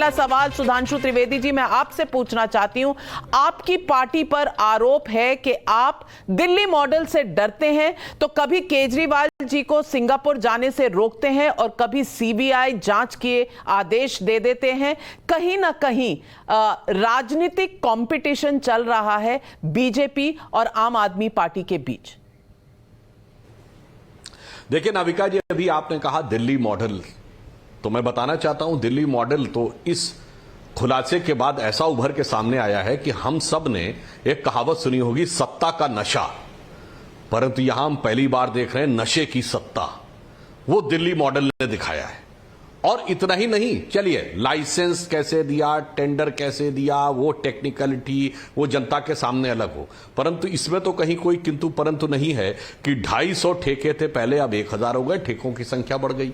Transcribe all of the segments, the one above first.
पहला सवाल सुधांशु त्रिवेदी जी, मैं आपसे पूछना चाहती हूं, आपकी पार्टी पर आरोप है कि आप दिल्ली मॉडल से डरते हैं, तो कभी केजरीवाल जी को सिंगापुर जाने से रोकते हैं और कभी सीबीआई जांच के आदेश दे देते हैं। कहीं ना कहीं राजनीतिक कंपटीशन चल रहा है बीजेपी और आम आदमी पार्टी के बीच। देखिए नाविका जी, अभी आपने कहा दिल्ली मॉडल, तो मैं बताना चाहता हूं दिल्ली मॉडल तो इस खुलासे के बाद ऐसा उभर के सामने आया है कि हम सब ने एक कहावत सुनी होगी, सत्ता का नशा, परंतु यहां हम पहली बार देख रहे हैं नशे की सत्ता। वो दिल्ली मॉडल ने दिखाया है। और इतना ही नहीं, चलिए लाइसेंस कैसे दिया, टेंडर कैसे दिया, वो टेक्निकलिटी वो जनता के सामने अलग हो, परंतु इसमें तो कहीं कोई किंतु परंतु नहीं है कि 250 ठेके थे पहले, अब 1000 हो गए, ठेकों की संख्या बढ़ गई।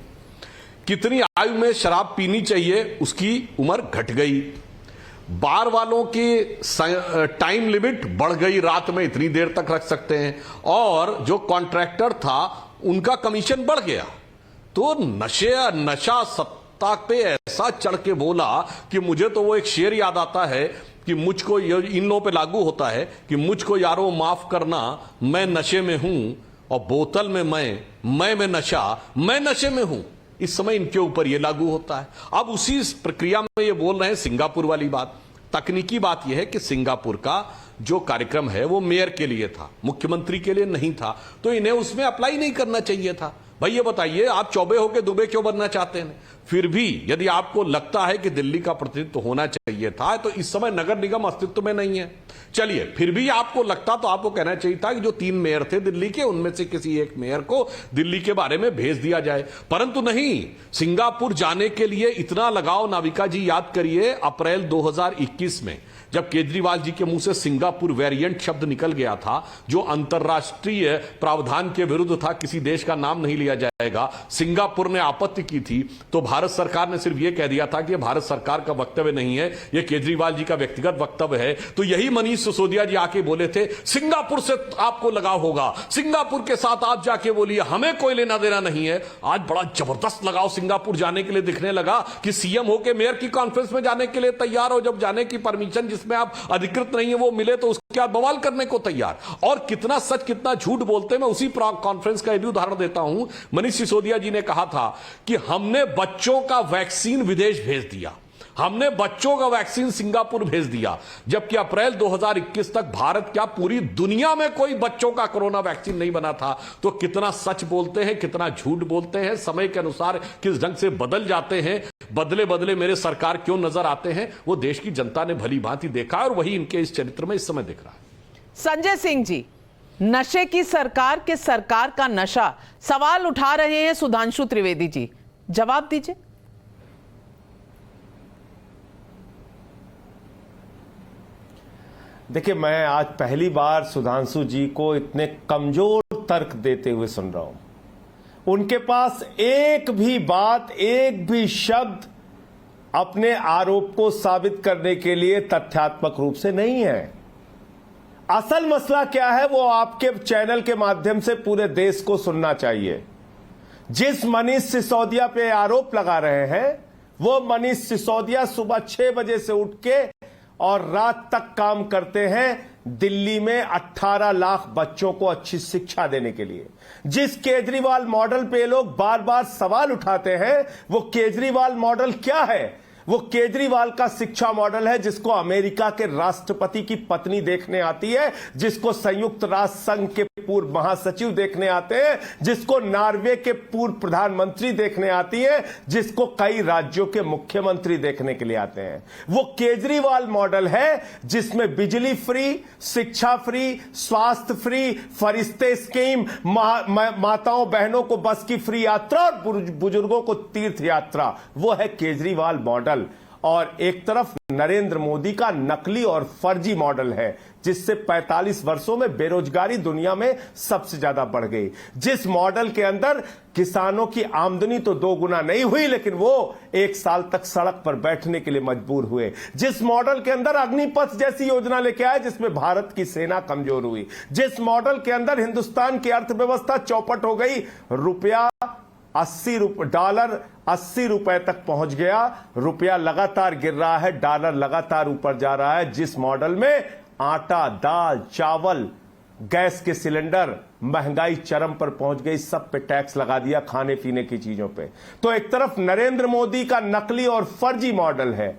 कितनी आयु में शराब पीनी चाहिए उसकी उम्र घट गई। बार वालों की टाइम लिमिट बढ़ गई, रात में इतनी देर तक रख सकते हैं, और जो कॉन्ट्रैक्टर था उनका कमीशन बढ़ गया। तो नशा सत्ता पे ऐसा चढ़ के बोला कि मुझे तो वो एक शेर याद आता है कि मुझको, इन लोगों पे लागू होता है कि मुझको यारो माफ करना, मैं नशे में हूं, और बोतल में मैं में नशा, मैं नशे में हूं। इस समय इनके ऊपर ये लागू होता है। अब उसी प्रक्रिया में ये बोल रहे हैं सिंगापुर वाली बात। तकनीकी बात यह है कि सिंगापुर का जो कार्यक्रम है वो मेयर के लिए था, मुख्यमंत्री के लिए नहीं था, तो इन्हें उसमें अप्लाई नहीं करना चाहिए था। भाई ये बताइए, आप चौबे होकर दुबे क्यों बनना चाहते हैं? फिर भी यदि आपको लगता है कि दिल्ली का प्रतिनिधित्व होना चाहिए था, तो इस समय नगर निगम अस्तित्व में नहीं है। चलिए, फिर भी आपको लगता तो आपको कहना चाहिए था कि जो 3 मेयर थे दिल्ली के, उनमें से किसी एक मेयर को दिल्ली के बारे में भेज दिया जाए, परंतु नहीं। सिंगापुर जाने के लिए इतना लगाव, नाविका जी याद करिए, अप्रैल 2021 में जब केजरीवाल जी के मुंह से सिंगापुर वेरिएंट शब्द निकल गया था, जो अंतर्राष्ट्रीय प्रावधान के विरुद्ध था, किसी देश का नाम नहीं लिया जाएगा, सिंगापुर ने आपत्ति की थी, तो भारत सरकार ने सिर्फ यह कह दिया था कि यह भारत सरकार का वक्तव्य नहीं है, यह केजरीवाल जी का व्यक्तिगत वक्तव्य है। तो यही मनीष सिसोदिया जी आके बोले थे, सिंगापुर से आपको लगाव होगा, सिंगापुर के साथ आप जाके बोलिए, हमें कोई लेना देना नहीं है। आज बड़ा जबरदस्त लगाव सिंगापुर जाने के लिए दिखने लगा कि सीएम होके मेयर की कॉन्फ्रेंस में जाने के लिए तैयार हो, जब जाने की परमिशन जिसमें आप अधिकृत नहीं है वो मिले तो उसके बाद बवाल करने को तैयार। और कितना सच कितना झूठ बोलते हैं, मैं उसी कॉन्फ्रेंस का भी उदाहरण देता हूं। मनीष सिसोदिया जी ने कहा था कि हमने बच्चों का वैक्सीन विदेश भेज दिया, हमने बच्चों का वैक्सीन सिंगापुर भेज दिया, जबकि अप्रैल 2021 तक भारत क्या पूरी दुनिया में कोई बच्चों का कोरोना वैक्सीन नहीं बना था। तो कितना सच बोलते हैं, कितना झूठ बोलते हैं, समय के अनुसार किस ढंग से बदल जाते हैं, बदले बदले मेरे सरकार क्यों नजर आते हैं, वो देश की जनता ने भली भांति देखा और वही इनके इस चरित्र में इस समय दिख रहा है। संजय सिंह जी, नशे की सरकार के सरकार का नशा, सवाल उठा रहे हैं सुधांशु त्रिवेदी जी, जवाब दीजिए। देखिए, मैं आज पहली बार सुधांशु जी को इतने कमजोर तर्क देते हुए सुन रहा हूं। उनके पास एक भी बात, एक भी शब्द अपने आरोप को साबित करने के लिए तथ्यात्मक रूप से नहीं है। असल मसला क्या है वो आपके चैनल के माध्यम से पूरे देश को सुनना चाहिए। जिस मनीष सिसोदिया पे आरोप लगा रहे हैं, वो मनीष सिसोदिया सुबह 6 बजे से उठ के और रात तक काम करते हैं दिल्ली में 18 लाख बच्चों को अच्छी शिक्षा देने के लिए। जिस केजरीवाल मॉडल पे लोग बार बार सवाल उठाते हैं, वो केजरीवाल मॉडल क्या है? वो केजरीवाल का शिक्षा मॉडल है जिसको अमेरिका के राष्ट्रपति की पत्नी देखने आती है, जिसको संयुक्त राष्ट्र संघ के पूर्व महासचिव देखने आते हैं, जिसको नॉर्वे के पूर्व प्रधानमंत्री देखने आती है, जिसको कई राज्यों के मुख्यमंत्री देखने के लिए आते हैं। वो केजरीवाल मॉडल है जिसमें बिजली फ्री, शिक्षा फ्री, स्वास्थ्य फ्री, फरिश्ते स्कीम, माताओं बहनों को बस की फ्री यात्रा और बुजुर्गों को तीर्थ यात्रा। वो है केजरीवाल मॉडल। और एक तरफ नरेंद्र मोदी का नकली और फर्जी मॉडल है, जिससे 45 वर्षों में बेरोजगारी दुनिया में सबसे ज्यादा बढ़ गई। जिस मॉडल के अंदर किसानों की आमदनी तो 2 गुना नहीं हुई, लेकिन वो 1 साल तक सड़क पर बैठने के लिए मजबूर हुए। जिस मॉडल के अंदर अग्निपथ जैसी योजना लेके आए, जिसमें भारत की सेना कमजोर हुई। जिस मॉडल के अंदर हिंदुस्तान की अर्थव्यवस्था चौपट हो गई, रुपया डॉलर 80 रुपए तक पहुंच गया। रुपया लगातार गिर रहा है, डॉलर लगातार ऊपर जा रहा है, जिस मॉडल में आटा, दाल, चावल, गैस के सिलेंडर, महंगाई चरम पर पहुंच गई, सब पे टैक्स लगा दिया, खाने पीने की चीजों पे। तो एक तरफ नरेंद्र मोदी का नकली और फर्जी मॉडल है,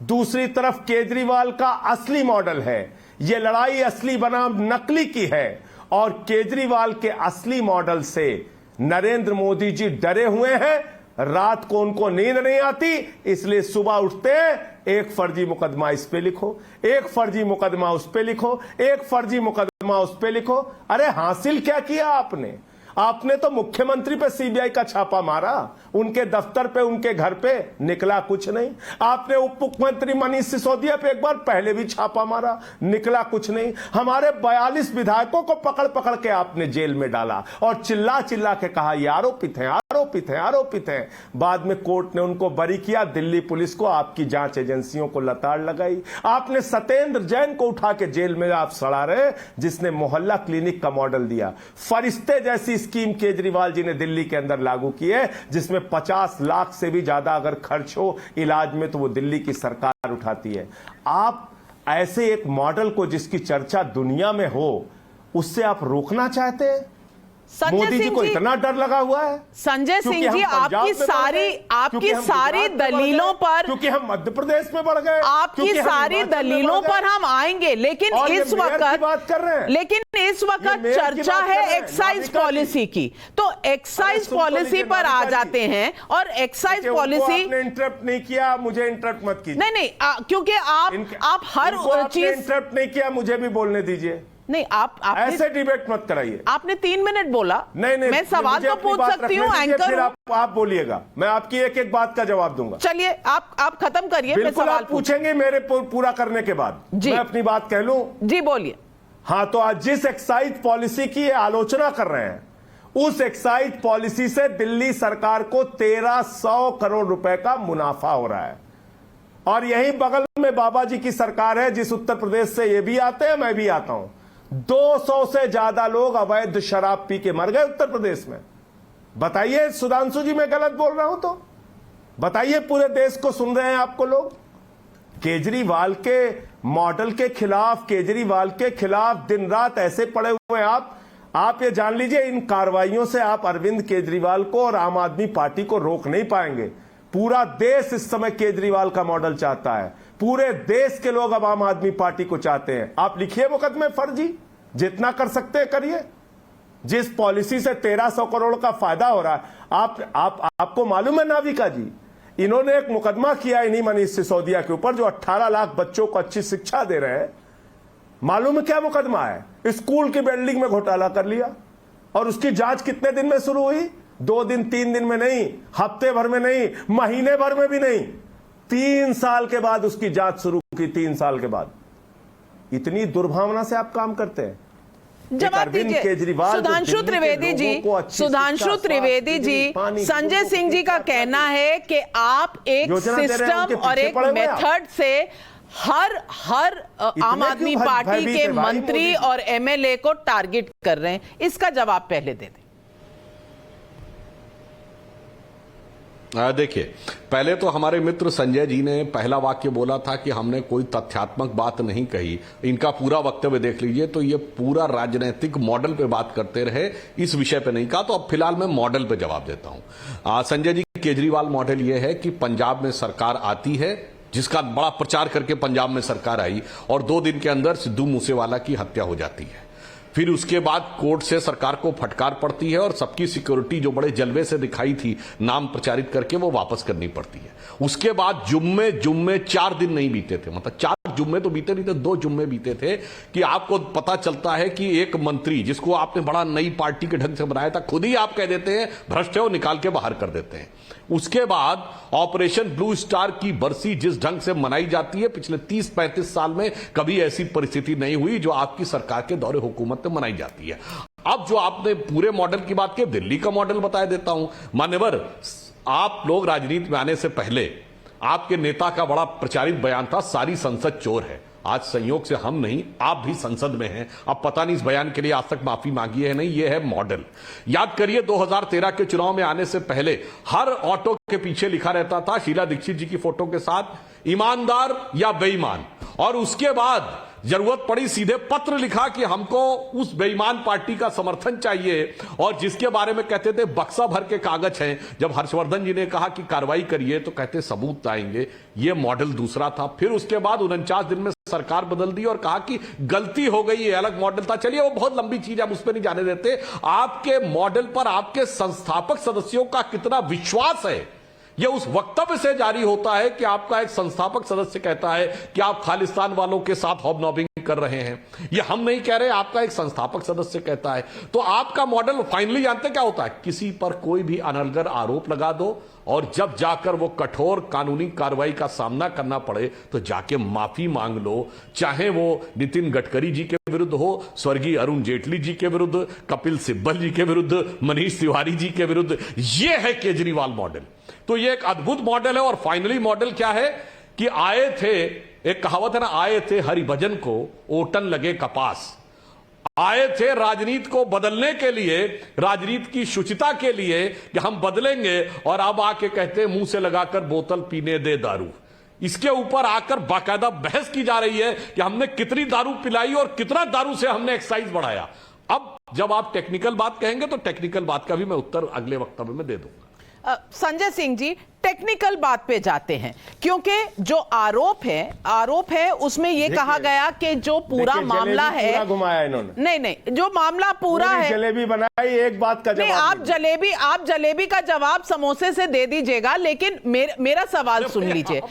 दूसरी तरफ केजरीवाल का असली मॉडल है। यह लड़ाई असली बनाम नकली की है, और केजरीवाल के असली मॉडल से नरेंद्र मोदी जी डरे हुए हैं। रात को उनको नींद नहीं आती, इसलिए सुबह उठते हैं, एक फर्जी मुकदमा इस पे लिखो, एक फर्जी मुकदमा उस पे लिखो, एक फर्जी मुकदमा उस पे लिखो। अरे हासिल क्या किया आपने? आपने तो मुख्यमंत्री पे सीबीआई का छापा मारा, उनके दफ्तर पे, उनके घर पे, निकला कुछ नहीं। आपने उप मुख्यमंत्री मनीष सिसोदिया पे एक बार पहले भी छापा मारा, निकला कुछ नहीं। हमारे 42 विधायकों को पकड़ पकड़ के आपने जेल में डाला और चिल्ला चिल्ला के कहा ये आरोपित हैं, आरोपित हैं, आरोपित हैं। बाद में कोर्ट ने उनको बरी किया, दिल्ली पुलिस को, आपकी जांच एजेंसियों को लताड़ लगाई। आपने सत्येंद्र जैन को उठा के जेल में आप सड़ा रहे, जिसने मोहल्ला क्लिनिक का मॉडल दिया। फरिश्ते जैसी स्कीम केजरीवाल जी ने दिल्ली के अंदर लागू की है, जिसमें 50 लाख से भी ज्यादा अगर खर्च हो इलाज में तो वो दिल्ली की सरकार उठाती है। आप ऐसे एक मॉडल को जिसकी चर्चा दुनिया में हो, उससे आप रोकना चाहते हैं? मोदी जी को इतना डर लगा हुआ है? संजय सिंह जी, आपकी सारी दलीलों पर, क्योंकि हम मध्य प्रदेश में बढ़ गए, आपकी सारी दलीलों पर हम आएंगे, लेकिन इस वक्त बात कर रहे हैं, लेकिन इस वक्त चर्चा है एक्साइज पॉलिसी की। तो एक्साइज पॉलिसी पर आ जाते हैं, और एक्साइज पॉलिसी इंटरप्ट नहीं किया, मुझे इंटरप्ट मत कीजिए। नहीं, क्योंकि आप हर चीज इंटरप्ट नहीं किया, मुझे भी बोलने दीजिए। नहीं, आप ऐसे डिबेट मत कराइए। आपने 3 मिनट बोला। नहीं, मैं सवाल तो पूछ सकती हूँ, एंकर। फिर आप बोलिएगा, मैं आपकी एक एक बात का जवाब दूंगा। चलिए, आप खत्म करिए, मैं बिल्कुल, सवाल आप पूछेंगे मेरे पूरा करने के बाद मैं अपनी बात कह लूं। जी बोलिए। हाँ, तो आज जिस एक्साइज पॉलिसी की आलोचना कर रहे हैं, उस एक्साइज पॉलिसी से दिल्ली सरकार को 1300 करोड़ रुपए का मुनाफा हो रहा है। और यही बगल में बाबा जी की सरकार है, जिस उत्तर प्रदेश से ये भी आते हैं, मैं भी आता हूं। 200 से ज्यादा लोग अवैध शराब पी के मर गए उत्तर प्रदेश में। बताइए सुधांशु जी, मैं गलत बोल रहा हूं तो बताइए, पूरे देश को सुन रहे हैं आपको लोग। केजरीवाल के मॉडल के खिलाफ, केजरीवाल के खिलाफ दिन रात ऐसे पड़े हुए हैं आप ये जान लीजिए, इन कार्रवाइयों से आप अरविंद केजरीवाल को और आम आदमी पार्टी को रोक नहीं पाएंगे। पूरा देश इस समय केजरीवाल का मॉडल चाहता है, पूरे देश के लोग अब आम आदमी पार्टी को चाहते हैं। आप लिखिए मुकदमे फर्जी, जितना कर सकते हैं करिए। जिस पॉलिसी से 1300 करोड़ का फायदा हो रहा है, आपको मालूम है नाविका जी, इन्होंने एक मुकदमा किया इन्हीं मनीष सिसोदिया के ऊपर, जो 18 लाख बच्चों को अच्छी शिक्षा दे रहे हैं। मालूम है क्या मुकदमा है? स्कूल की बिल्डिंग में घोटाला कर लिया, और उसकी जांच कितने दिन में शुरू हुई? 2 दिन 3 दिन में नहीं, हफ्ते भर में नहीं, महीने भर में भी नहीं, 3 साल के बाद उसकी जांच शुरू की। 3 साल के बाद। इतनी दुर्भावना से आप काम करते हैं? जवाब दीजिए सुधांशु त्रिवेदी जी। सुधांशु त्रिवेदी जी, संजय सिंह जी का कहना है कि आप एक सिस्टम और एक मेथड से हर आम आदमी पार्टी के मंत्री और एमएलए को टारगेट कर रहे हैं। इसका जवाब पहले दे दें। देखिए, पहले तो हमारे मित्र संजय जी ने पहला वाक्य बोला था कि हमने कोई तथ्यात्मक बात नहीं कही। इनका पूरा वक्तव्य देख लीजिए तो ये पूरा राजनीतिक मॉडल पे बात करते रहे, इस विषय पे नहीं कहा। तो अब फिलहाल मैं मॉडल पे जवाब देता हूं। संजय जी, केजरीवाल मॉडल ये है कि पंजाब में सरकार आती है, जिसका बड़ा प्रचार करके पंजाब में सरकार आई, और 2 दिन के अंदर सिद्धू मूसेवाला की हत्या हो जाती है। फिर उसके बाद कोर्ट से सरकार को फटकार पड़ती है, और सबकी सिक्योरिटी जो बड़े जलवे से दिखाई थी नाम प्रचारित करके, वो वापस करनी पड़ती है। उसके बाद जुम्मे 4 दिन नहीं बीते थे, मतलब 4 जुम्मे तो बीते नहीं थे, 2 जुम्मे बीते थे कि आपको पता चलता है कि एक मंत्री जिसको आपने बड़ा नई पार्टी के ढंग से बनाया था, खुद ही आप कह देते हैं भ्रष्ट है, वो निकाल के बाहर कर देते हैं। उसके बाद ऑपरेशन ब्लू स्टार की बरसी जिस ढंग से मनाई जाती है, पिछले 30-35 साल में कभी ऐसी परिस्थिति नहीं हुई जो आपकी सरकार के दौरे हुकूमत में मनाई जाती है। अब जो आपने पूरे मॉडल की बात की, दिल्ली का मॉडल बता देता हूं। मान्यवर, आप लोग राजनीति में आने से पहले आपके नेता का बड़ा प्रचारित बयान था, सारी संसद चोर है। आज संयोग से हम नहीं, आप भी संसद में हैं। अब पता नहीं इस बयान के लिए आज तक माफी मांगी है नहीं, ये है मॉडल। याद करिए 2013 के चुनाव में आने से पहले हर ऑटो के पीछे लिखा रहता था शीला दीक्षित जी की फोटो के साथ, ईमानदार या बेईमान। और उसके बाद जरूरत पड़ी सीधे पत्र लिखा कि हमको उस बेईमान पार्टी का समर्थन चाहिए, और जिसके बारे में कहते थे बक्सा भर के कागज हैं। जब हर्षवर्धन जी ने कहा कि कार्रवाई करिए तो कहते सबूत आएंगे। यह मॉडल दूसरा था। फिर उसके बाद 49 दिन में सरकार बदल दी और कहा कि गलती हो गई, ये अलग मॉडल था। चलिए वो बहुत लंबी चीज है, हम उस पर नहीं जाने देते। आपके मॉडल पर आपके संस्थापक सदस्यों का कितना विश्वास है, यह उस वक्तव्य से जारी होता है कि आपका एक संस्थापक सदस्य कहता है कि आप खालिस्तान वालों के साथ हॉबनॉबिंग कर रहे हैं। यह हम नहीं कह रहे, आपका एक संस्थापक सदस्य कहता है। तो आपका मॉडल फाइनली जानते क्या होता है? किसी पर कोई भी अनर्गल आरोप लगा दो और जब जाकर वो कठोर कानूनी कार्रवाई का सामना करना पड़े तो जाके माफी मांग लो। चाहे वो नितिन गडकरी जी के विरुद्ध हो, स्वर्गीय अरुण जेटली जी के विरुद्ध, कपिल सिब्बल जी के विरुद्ध, मनीष तिवारी जी के विरुद्ध। यह है केजरीवाल मॉडल। तो यह एक अद्भुत मॉडल है। और फाइनली मॉडल क्या है कि आए थे, एक कहावत है ना, आए थे हरिभजन को ओटन लगे कपास। आए थे राजनीति को बदलने के लिए, राजनीति की शुचिता के लिए कि हम बदलेंगे, और अब आके कहते हैं मुंह से लगाकर बोतल पीने दे दारू। इसके ऊपर आकर बाकायदा बहस की जा रही है कि हमने कितनी दारू पिलाई और कितना दारू से हमने एक्साइज बढ़ाया। अब जब आप टेक्निकल बात कहेंगे तो टेक्निकल बात का भी मैं उत्तर अगले वक्तव्य में दे दूंगा। संजय सिंह जी, टेक्निकल बात पे जाते हैं, क्योंकि जो आरोप है उसमें यह कहा गया कि जो पूरा मामला है, पूरा घुमाया इन्होंने। नहीं, जो मामला पूरा है, जलेबी बनाई, एक बात का नहीं, जवाब आप जलेबी का जवाब समोसे से दे दीजिएगा, लेकिन मेरा सवाल सुन लीजिए।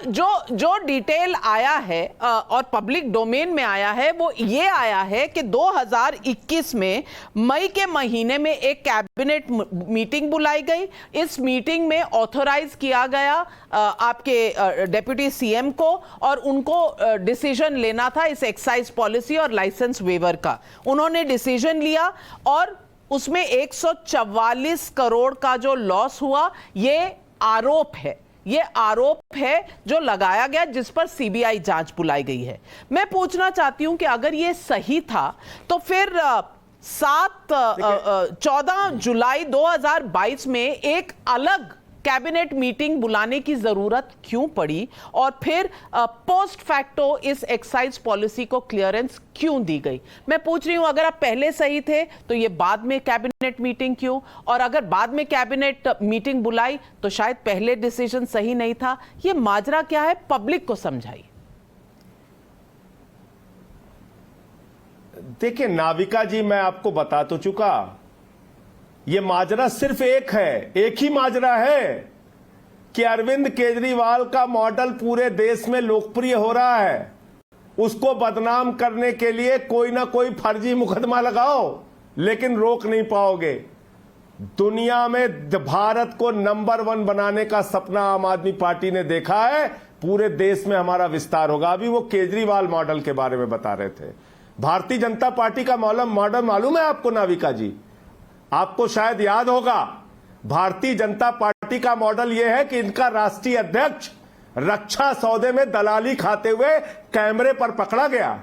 जो डिटेल आया है और पब्लिक डोमेन में आया है, वो ये आया है कि 2021 में मई के महीने में एक कैबिनेट मीटिंग बुलाई गई। इस मीटिंग में ऑथोराइज किया गया आपके डिप्टी सीएम को, और उनको डिसीजन लेना था इस एक्साइज पॉलिसी और लाइसेंस वेवर का। उन्होंने डिसीजन लिया और उसमें 144 करोड़ का जो लॉस हुआ, ये आरोप है जो लगाया गया, जिस पर सीबीआई जांच बुलाई गई है। मैं पूछना चाहती हूं कि अगर ये सही था तो फिर 14 जुलाई 2022 में एक अलग कैबिनेट मीटिंग बुलाने की जरूरत क्यों पड़ी, और फिर पोस्ट फैक्टो इस एक्साइज पॉलिसी को क्लियरेंस क्यों दी गई? मैं पूछ रही हूं, अगर आप पहले सही थे तो ये बाद में कैबिनेट मीटिंग क्यों, और अगर बाद में कैबिनेट मीटिंग बुलाई तो शायद पहले डिसीजन सही नहीं था। ये माजरा क्या है, पब्लिक को समझाइए। देखिए नाविका जी, मैं आपको बता तो चुका, यह माजरा सिर्फ एक है, एक ही माजरा है कि अरविंद केजरीवाल का मॉडल पूरे देश में लोकप्रिय हो रहा है। उसको बदनाम करने के लिए कोई ना कोई फर्जी मुकदमा लगाओ, लेकिन रोक नहीं पाओगे। दुनिया में भारत को नंबर 1 बनाने का सपना आम आदमी पार्टी ने देखा है। पूरे देश में हमारा विस्तार होगा। अभी वो केजरीवाल मॉडल के बारे में बता रहे थे। भारतीय जनता पार्टी का मॉडल मालूम है आपको नाविका जी? आपको शायद याद होगा, भारतीय जनता पार्टी का मॉडल यह है कि इनका राष्ट्रीय अध्यक्ष रक्षा सौदे में दलाली खाते हुए कैमरे पर पकड़ा गया।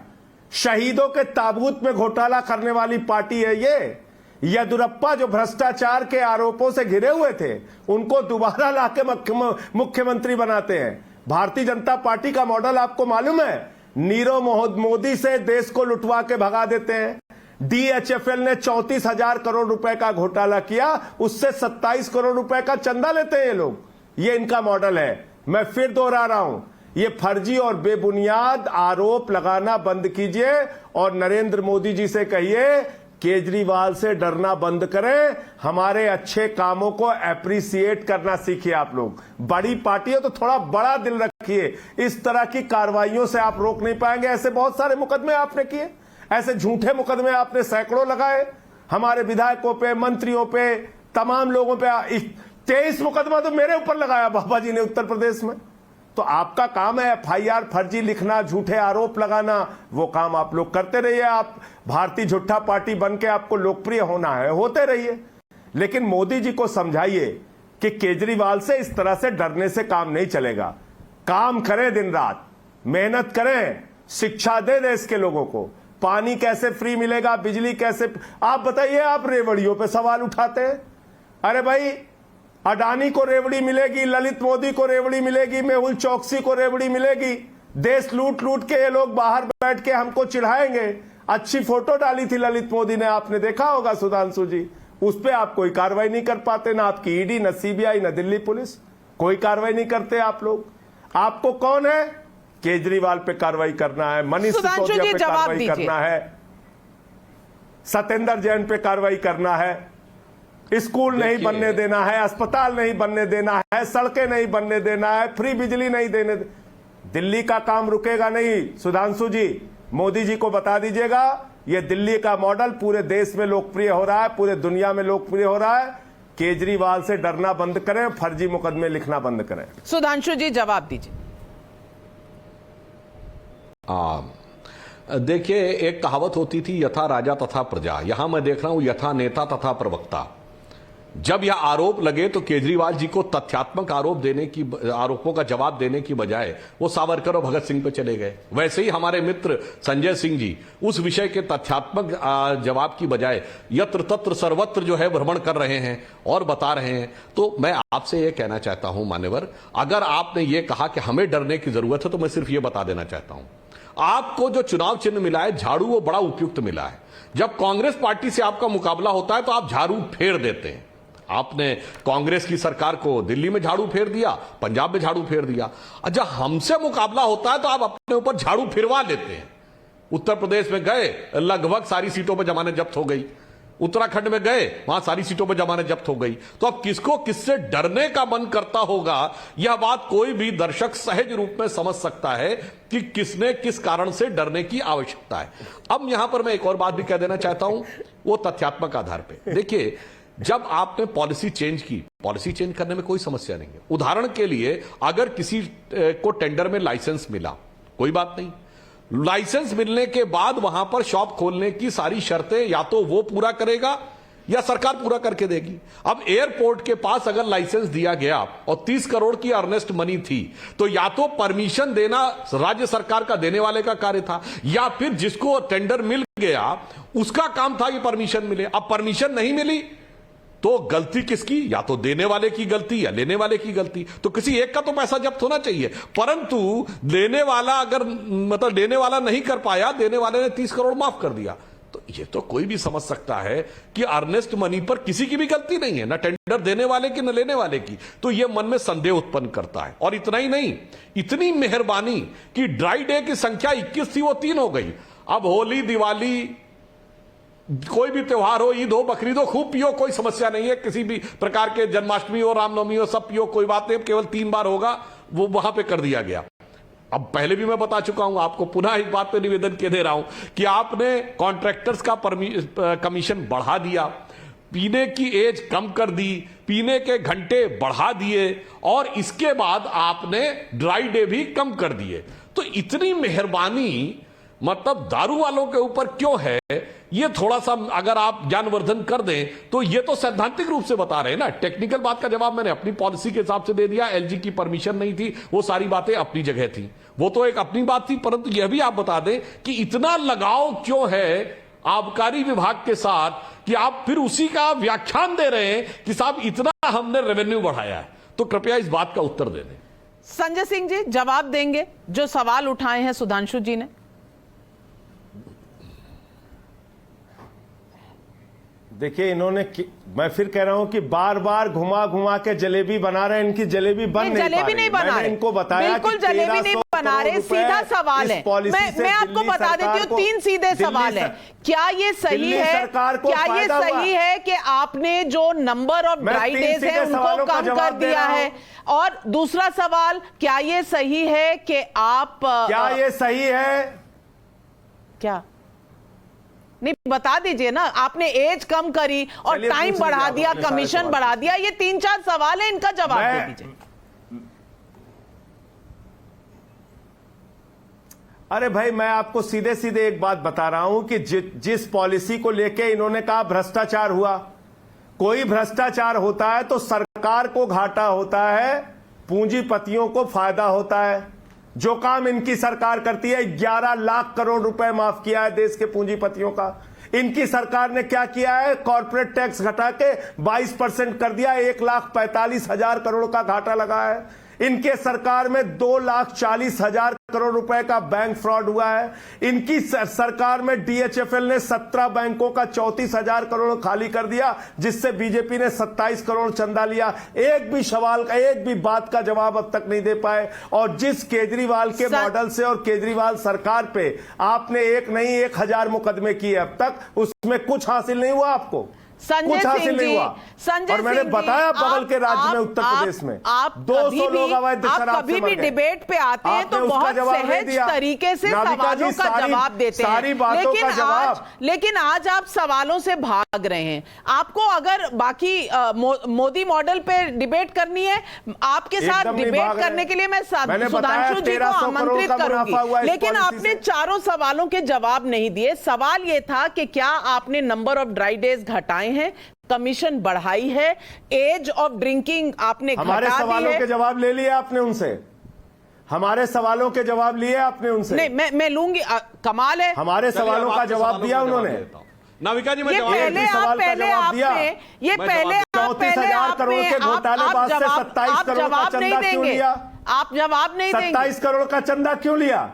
शहीदों के ताबूत में घोटाला करने वाली पार्टी है ये। येदियुरप्पा जो भ्रष्टाचार के आरोपों से घिरे हुए थे, उनको दोबारा लाके मुख्यमंत्री बनाते हैं। भारतीय जनता पार्टी का मॉडल आपको मालूम है? नीरव मोदी से देश को लुटवा के भगा देते हैं। डीएचएफएल ने 34,000 करोड़ रुपए का घोटाला किया, उससे 27 करोड़ रुपए का चंदा लेते हैं ये लोग। ये इनका मॉडल है। मैं फिर दोहरा रहा हूं, ये फर्जी और बेबुनियाद आरोप लगाना बंद कीजिए और नरेंद्र मोदी जी से कहिए केजरीवाल से डरना बंद करें। हमारे अच्छे कामों को एप्रिसिएट करना सीखिए आप लोग। बड़ी पार्टी है तो थोड़ा बड़ा दिल रखिए। इस तरह की कार्रवाइयों से आप रोक नहीं पाएंगे। ऐसे बहुत सारे मुकदमे आपने किए, ऐसे झूठे मुकदमे आपने सैकड़ों लगाए हमारे विधायकों पे, मंत्रियों पे, तमाम लोगों पे। 23 मुकदमा तो मेरे ऊपर लगाया बाबा जी ने उत्तर प्रदेश में। तो आपका काम है एफआईआर फर्जी लिखना, झूठे आरोप लगाना, वो काम आप लोग करते रहिए। आप भारतीय झूठा पार्टी बन के आपको लोकप्रिय होना है, होते रहिए। लेकिन मोदी जी को समझाइए कि केजरीवाल से इस तरह से डरने से काम नहीं चलेगा। काम करें, दिन रात मेहनत करें शिक्षा दे देश के लोगों को, पानी कैसे फ्री मिलेगा, बिजली कैसे। आप बताइए, आप रेवड़ियों पे सवाल उठाते हैं। अरे भाई, अडानी को रेवड़ी मिलेगी, ललित मोदी को रेवड़ी मिलेगी, मेहुल चौकसी को रेवड़ी मिलेगी। देश लूट लूट के ये लोग बाहर बैठ के हमको चिढ़ाएंगे। अच्छी फोटो डाली थी ललित मोदी ने, आपने देखा होगा सुधांशु जी, उस पर आप कोई कार्रवाई नहीं कर पाते, ना आपकी ईडी, ना सीबीआई, ना दिल्ली पुलिस, कोई कार्रवाई नहीं करते आप लोग। आपको कौन है केजरीवाल पे कार्रवाई करना है, मनीष सिसोदिया पे कार्रवाई करना है, सत्येंद्र जैन पे कार्रवाई करना है, स्कूल नहीं बनने देना है, अस्पताल नहीं बनने देना है, सड़कें नहीं बनने देना है, फ्री बिजली नहीं देने। दिल्ली का काम रुकेगा नहीं सुधांशु जी, मोदी जी को बता दीजिएगा, यह दिल्ली का मॉडल पूरे देश में लोकप्रिय हो रहा है, पूरे दुनिया में लोकप्रिय हो रहा है। केजरीवाल से डरना बंद करें, फर्जी मुकदमे लिखना बंद करें। सुधांशु जी जवाब दीजिए। देखिए, एक कहावत होती थी, यथा राजा तथा प्रजा। यहां मैं देख रहा हूं यथा नेता तथा प्रवक्ता। जब यह आरोप लगे तो केजरीवाल जी को तथ्यात्मक आरोपों का जवाब देने की बजाय वो सावरकर और भगत सिंह पे चले गए। वैसे ही हमारे मित्र संजय सिंह जी उस विषय के तथ्यात्मक जवाब की बजाय यत्र तत्र सर्वत्र जो है भ्रमण कर रहे हैं और बता रहे हैं। तो मैं आपसे यह कहना चाहता हूं मान्यवर, अगर आपने ये कहा कि हमें डरने की जरूरत है, तो मैं सिर्फ ये बता देना चाहता हूं, आपको जो चुनाव चिन्ह मिला है झाड़ू, वो बड़ा उपयुक्त मिला है। जब कांग्रेस पार्टी से आपका मुकाबला होता है तो आप झाड़ू फेर देते हैं। आपने कांग्रेस की सरकार को दिल्ली में झाड़ू फेर दिया, पंजाब में झाड़ू फेर दिया। जब हमसे मुकाबला होता है तो आप अपने ऊपर झाड़ू फिरवा लेते हैं। उत्तर प्रदेश में गए, लगभग सारी सीटों पर जमानत जब्त हो गई। उत्तराखंड में गए, वहां सारी सीटों पर जमानत जब्त हो गई। तो अब किसको किससे डरने का मन करता होगा, यह बात कोई भी दर्शक सहज रूप में समझ सकता है कि किसने किस कारण से डरने की आवश्यकता है। अब यहां पर मैं एक और बात भी कह देना चाहता हूं, वो तथ्यात्मक आधार पर। देखिए, जब आपने पॉलिसी चेंज की, पॉलिसी चेंज करने में कोई समस्या नहीं है। उदाहरण के लिए, अगर किसी को टेंडर में लाइसेंस मिला, कोई बात नहीं, लाइसेंस मिलने के बाद वहां पर शॉप खोलने की सारी शर्तें या तो वो पूरा करेगा या सरकार पूरा करके देगी। अब एयरपोर्ट के पास अगर लाइसेंस दिया गया और 30 करोड़ की अर्नेस्ट मनी थी, तो या तो परमिशन देना राज्य सरकार का, देने वाले का कार्य था, या फिर जिसको टेंडर मिल गया उसका काम था कि परमिशन मिले। अब परमिशन नहीं मिली तो गलती किसकी? या तो देने वाले की गलती या लेने वाले की गलती। तो किसी एक का तो पैसा जब्त होना चाहिए, परंतु देने वाला अगर देने वाला नहीं कर पाया, देने वाले ने 30 करोड़ माफ कर दिया, तो ये तो कोई भी समझ सकता है कि अर्नेस्ट मनी पर किसी की भी गलती नहीं है, ना टेंडर देने वाले की न लेने वाले की। तो ये मन में संदेह उत्पन्न करता है। और इतना ही नहीं, इतनी मेहरबानी कि ड्राई डे की संख्या 21 थी, वो 3 हो गई। अब होली, दिवाली, कोई भी त्योहार हो, ईद हो, बकरीद हो, खूब पियो, कोई समस्या नहीं है। किसी भी प्रकार के जन्माष्टमी हो, रामनवमी हो, सब पियो, कोई बात नहीं। केवल 3 बार होगा, वो वहां पे कर दिया गया। अब पहले भी मैं बता चुका हूं आपको, पुनः इस बात पे निवेदन के दे रहा हूं कि आपने कॉन्ट्रैक्टर्स का कमीशन बढ़ा दिया, पीने की एज कम कर दी, पीने के घंटे बढ़ा दिए, और इसके बाद आपने ड्राई डे भी कम कर दिए। तो इतनी मेहरबानी मतलब दारू वालों के ऊपर क्यों है, ये थोड़ा सा अगर आप ज्ञानवर्धन कर दें तो ये तो सैद्धांतिक रूप से बता रहे हैं ना। टेक्निकल बात का जवाब मैंने अपनी पॉलिसी के हिसाब से दे दिया। एलजी की परमिशन नहीं थी, वो सारी बातें अपनी जगह थी, वो तो एक अपनी बात थी। परंतु यह भी आप बता दें कि इतना लगाव क्यों है आबकारी विभाग के साथ कि आप फिर उसी का व्याख्यान दे रहे हैं कि साहब इतना हमने रेवेन्यू बढ़ाया है। तो कृपया इस बात का उत्तर दे दें। संजय सिंह जी जवाब देंगे जो सवाल उठाए हैं सुधांशु जी ने। देखिए, मैं फिर कह रहा हूं कि बार बार घुमा घुमा के जलेबी बना रहे हैं। इनकी जलेबी बन नहीं, जलेबी नहीं बना रहे, इनको बताया बिल्कुल जलेबी नहीं बना रहे। सीधा सवाल है, मैं आपको बता देती हूँ, 3 सीधे सवाल है। क्या ये सही है, क्या ये सही है कि आपने जो नंबर ऑफ ड्राई डेज है उनको कम कर दिया है? और दूसरा सवाल, क्या ये सही है कि आप, क्या ये सही है? क्या नहीं बता दीजिए ना। आपने एज कम करी और टाइम बढ़ा दिया, कमीशन बढ़ा दिया, ये 3-4 सवाल है, इनका जवाब दे दीजिए। अरे भाई, मैं आपको सीधे सीधे एक बात बता रहा हूं कि जिस पॉलिसी को लेके इन्होंने कहा भ्रष्टाचार हुआ, कोई भ्रष्टाचार होता है तो सरकार को घाटा होता है, पूंजीपतियों को फायदा होता है। जो काम इनकी सरकार करती है, 11 लाख करोड़ रुपए माफ किया है देश के पूंजीपतियों का। इनकी सरकार ने क्या किया है, कॉर्पोरेट टैक्स घटा के 22% कर दिया, 1,45,000 करोड़ का घाटा लगा है। इनके सरकार में 2,40,000 करोड़ रुपए का बैंक फ्रॉड हुआ है। इनकी सरकार में डीएचएफएल ने 17 बैंकों का 34,000 करोड़ खाली कर दिया, जिससे बीजेपी ने 27 करोड़ चंदा लिया। एक भी सवाल का, एक भी बात का जवाब अब तक नहीं दे पाए। और जिस केजरीवाल के मॉडल से और केजरीवाल सरकार पे आपने एक नहीं 1,000 मुकदमे किए अब तक, उसमें कुछ हासिल नहीं हुआ आपको, कुछ हासिल नहीं हुआ। और मैंने बताया बगल के राज्य में, उत्तर प्रदेश में 200 लोग अवैध शराब से कभी भी डिबेट पे आते हैं तो बहुत सहज तरीके से सवालों का जवाब देते हैं, लेकिन आज आप सवालों से भाग रहे हैं। आपको अगर बाकी मोदी मॉडल पे डिबेट करनी है, आपके साथ डिबेट करने के लिए मैं सुधांशु जी को आमंत्रित करूंगी, लेकिन आपने चारों सवालों के जवाब नहीं दिए। सवाल यह था कि क्या आपने नंबर ऑफ ड्राई डेज घटाए हैं, कमीशन बढ़ाई है, एज ऑफ ड्रिंकिंग आपने घटा दी है। हमारे सवालों के जवाब ले लिए आपने उनसे, हमारे सवालों के जवाब लिए आपने उनसे। नहीं, मैं लूंगी, कमाल है। हमारे सवालों का जवाब दिया उन्होंने। नाविका जी, मैं ये पहले आप 34,000 करोड़ के घोटाले बाद से 27 करोड़ का चंदा क्यों लिया? आप जवाब नहीं देंगे। 27 करोड़ का चंदा क्यों लिया?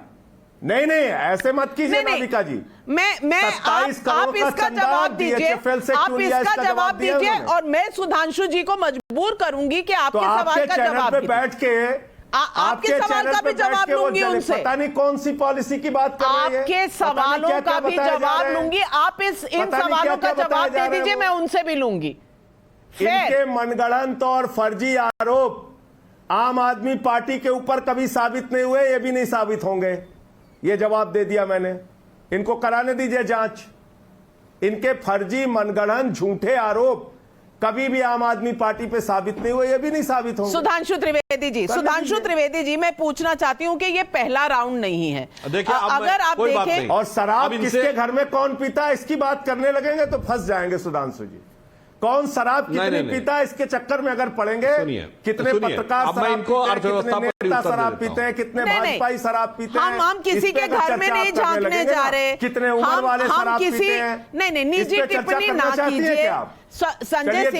नहीं, ऐसे मत कीजिए नाविका जी। आप इसका जवाब दीजिए, आप इसका जवाब दीजिए, और मैं सुधांशु जी को मजबूर करूंगी कि आपके सवाल का जवाब पे बैठ के आपके सवाल का भी जवाब लूंगी उनसे। पता नहीं कौन सी पॉलिसी की बात कर रही है। आपके सवालों का भी जवाब लूंगी, आप इन सवालों का जवाब दे दीजिए, मैं उनसे भी लूंगी। इनके मनगढ़ंत और फर्जी आरोप आम आदमी पार्टी के ऊपर कभी साबित नहीं हुए, ये भी नहीं साबित होंगे। ये जवाब दे दिया मैंने। इनको कराने दीजिए जांच। इनके फर्जी मनगढ़ंत झूठे आरोप कभी भी आम आदमी पार्टी पे साबित नहीं हुए, ये भी नहीं साबित होंगे। सुधांशु त्रिवेदी जी, मैं पूछना चाहती हूं कि ये पहला राउंड नहीं है। देखिए, अगर आप देखें, और शराब किसके घर में कौन पीता है इसकी बात करने लगेंगे तो फंस जाएंगे सुधांशु जी। कौन शराब कितनी पीता है इसके चक्कर में अगर पड़ेंगे, कितने पत्रकार शराब पीते हैं, कितने नेता शराब पीते हैं, कितने भाजपाई शराब पीते हैं, हम किसी के घर में नहीं झांकने जा रहे, कितने उम्र वाले शराब पीते हैं। नहीं, निजी टिप्पणी ना कीजिए। संजय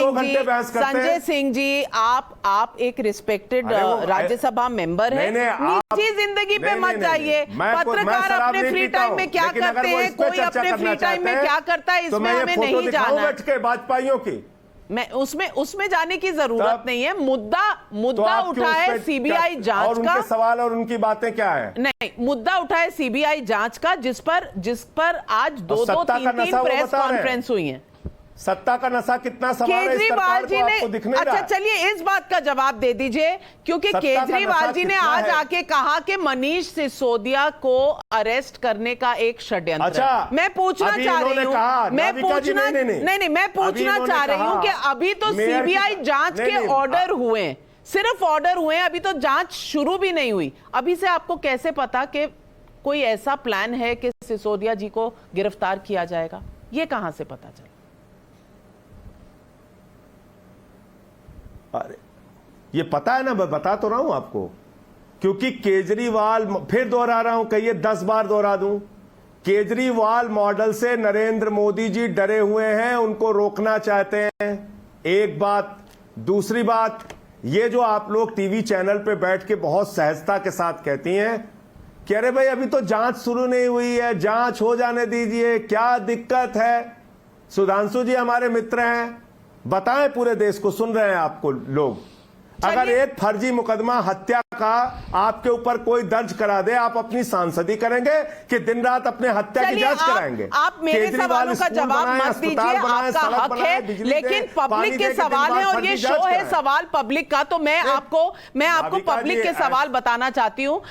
सिंह जी, आप एक रिस्पेक्टेड राज्यसभा मेंबर हैं, निजी जिंदगी पे मत जाइए। पत्रकार अपने फ्री टाइम में क्या करते हैं, कोई अपने फ्री टाइम में क्या करता है, इसमें हमें नहीं जाना। भाजपाइयों की मैं उसमें जाने की जरूरत नहीं है। मुद्दा उठा है सीबीआई जांच और उनके सवाल और उनकी बातें क्या है? नहीं, मुद्दा उठा है सीबीआई जांच का, जिस पर आज दो 3 प्रेस कॉन्फ्रेंस हुई है। सत्ता का नशा कितना सवाल है केजरीवाल जी ने, अच्छा चलिए इस बात का जवाब दे दीजिए, क्योंकि केजरीवाल जी ने आज आके कहा कि मनीष सिसोदिया को अरेस्ट करने का एक षड्यंत्र। अच्छा, मैं पूछना चाह रही हूँ, मैं पूछना चाह रही हूँ कि अभी तो सीबीआई जांच के ऑर्डर हुए, सिर्फ ऑर्डर हुए, अभी तो जांच शुरू भी नहीं हुई। अभी से आपको कैसे पता कि कोई ऐसा प्लान है कि सिसोदिया जी को गिरफ्तार किया जाएगा? ये कहां से पता चला? अरे ये पता है ना, मैं बता तो रहा हूं आपको, क्योंकि केजरीवाल, फिर दोहरा रहा हूं, कहिए 10 बार दोहरा दूं, केजरीवाल मॉडल से नरेंद्र मोदी जी डरे हुए हैं, उनको रोकना चाहते हैं। एक बात। दूसरी बात, ये जो आप लोग टीवी चैनल पे बैठ के बहुत सहजता के साथ कहती हैं कि अरे भाई अभी तो जांच शुरू नहीं हुई है, जांच हो जाने दीजिए, क्या दिक्कत है। सुधांशु जी हमारे मित्र हैं, बताएं, पूरे देश को सुन रहे हैं आपको लोग। अगर एक फर्जी मुकदमा हत्या का आपके ऊपर कोई दर्ज करा दे, आप अपनी सांसदी करेंगे कि दिन रात अपने हत्या की जांच कराएंगे? आप मेरे सवालों का जवाब मत दीजिए, आपका हक है, लेकिन पब्लिक के सवाल है और ये शो है सवाल पब्लिक का, तो मैं आपको पब्लिक के सवाल बताना चाहती हूँ।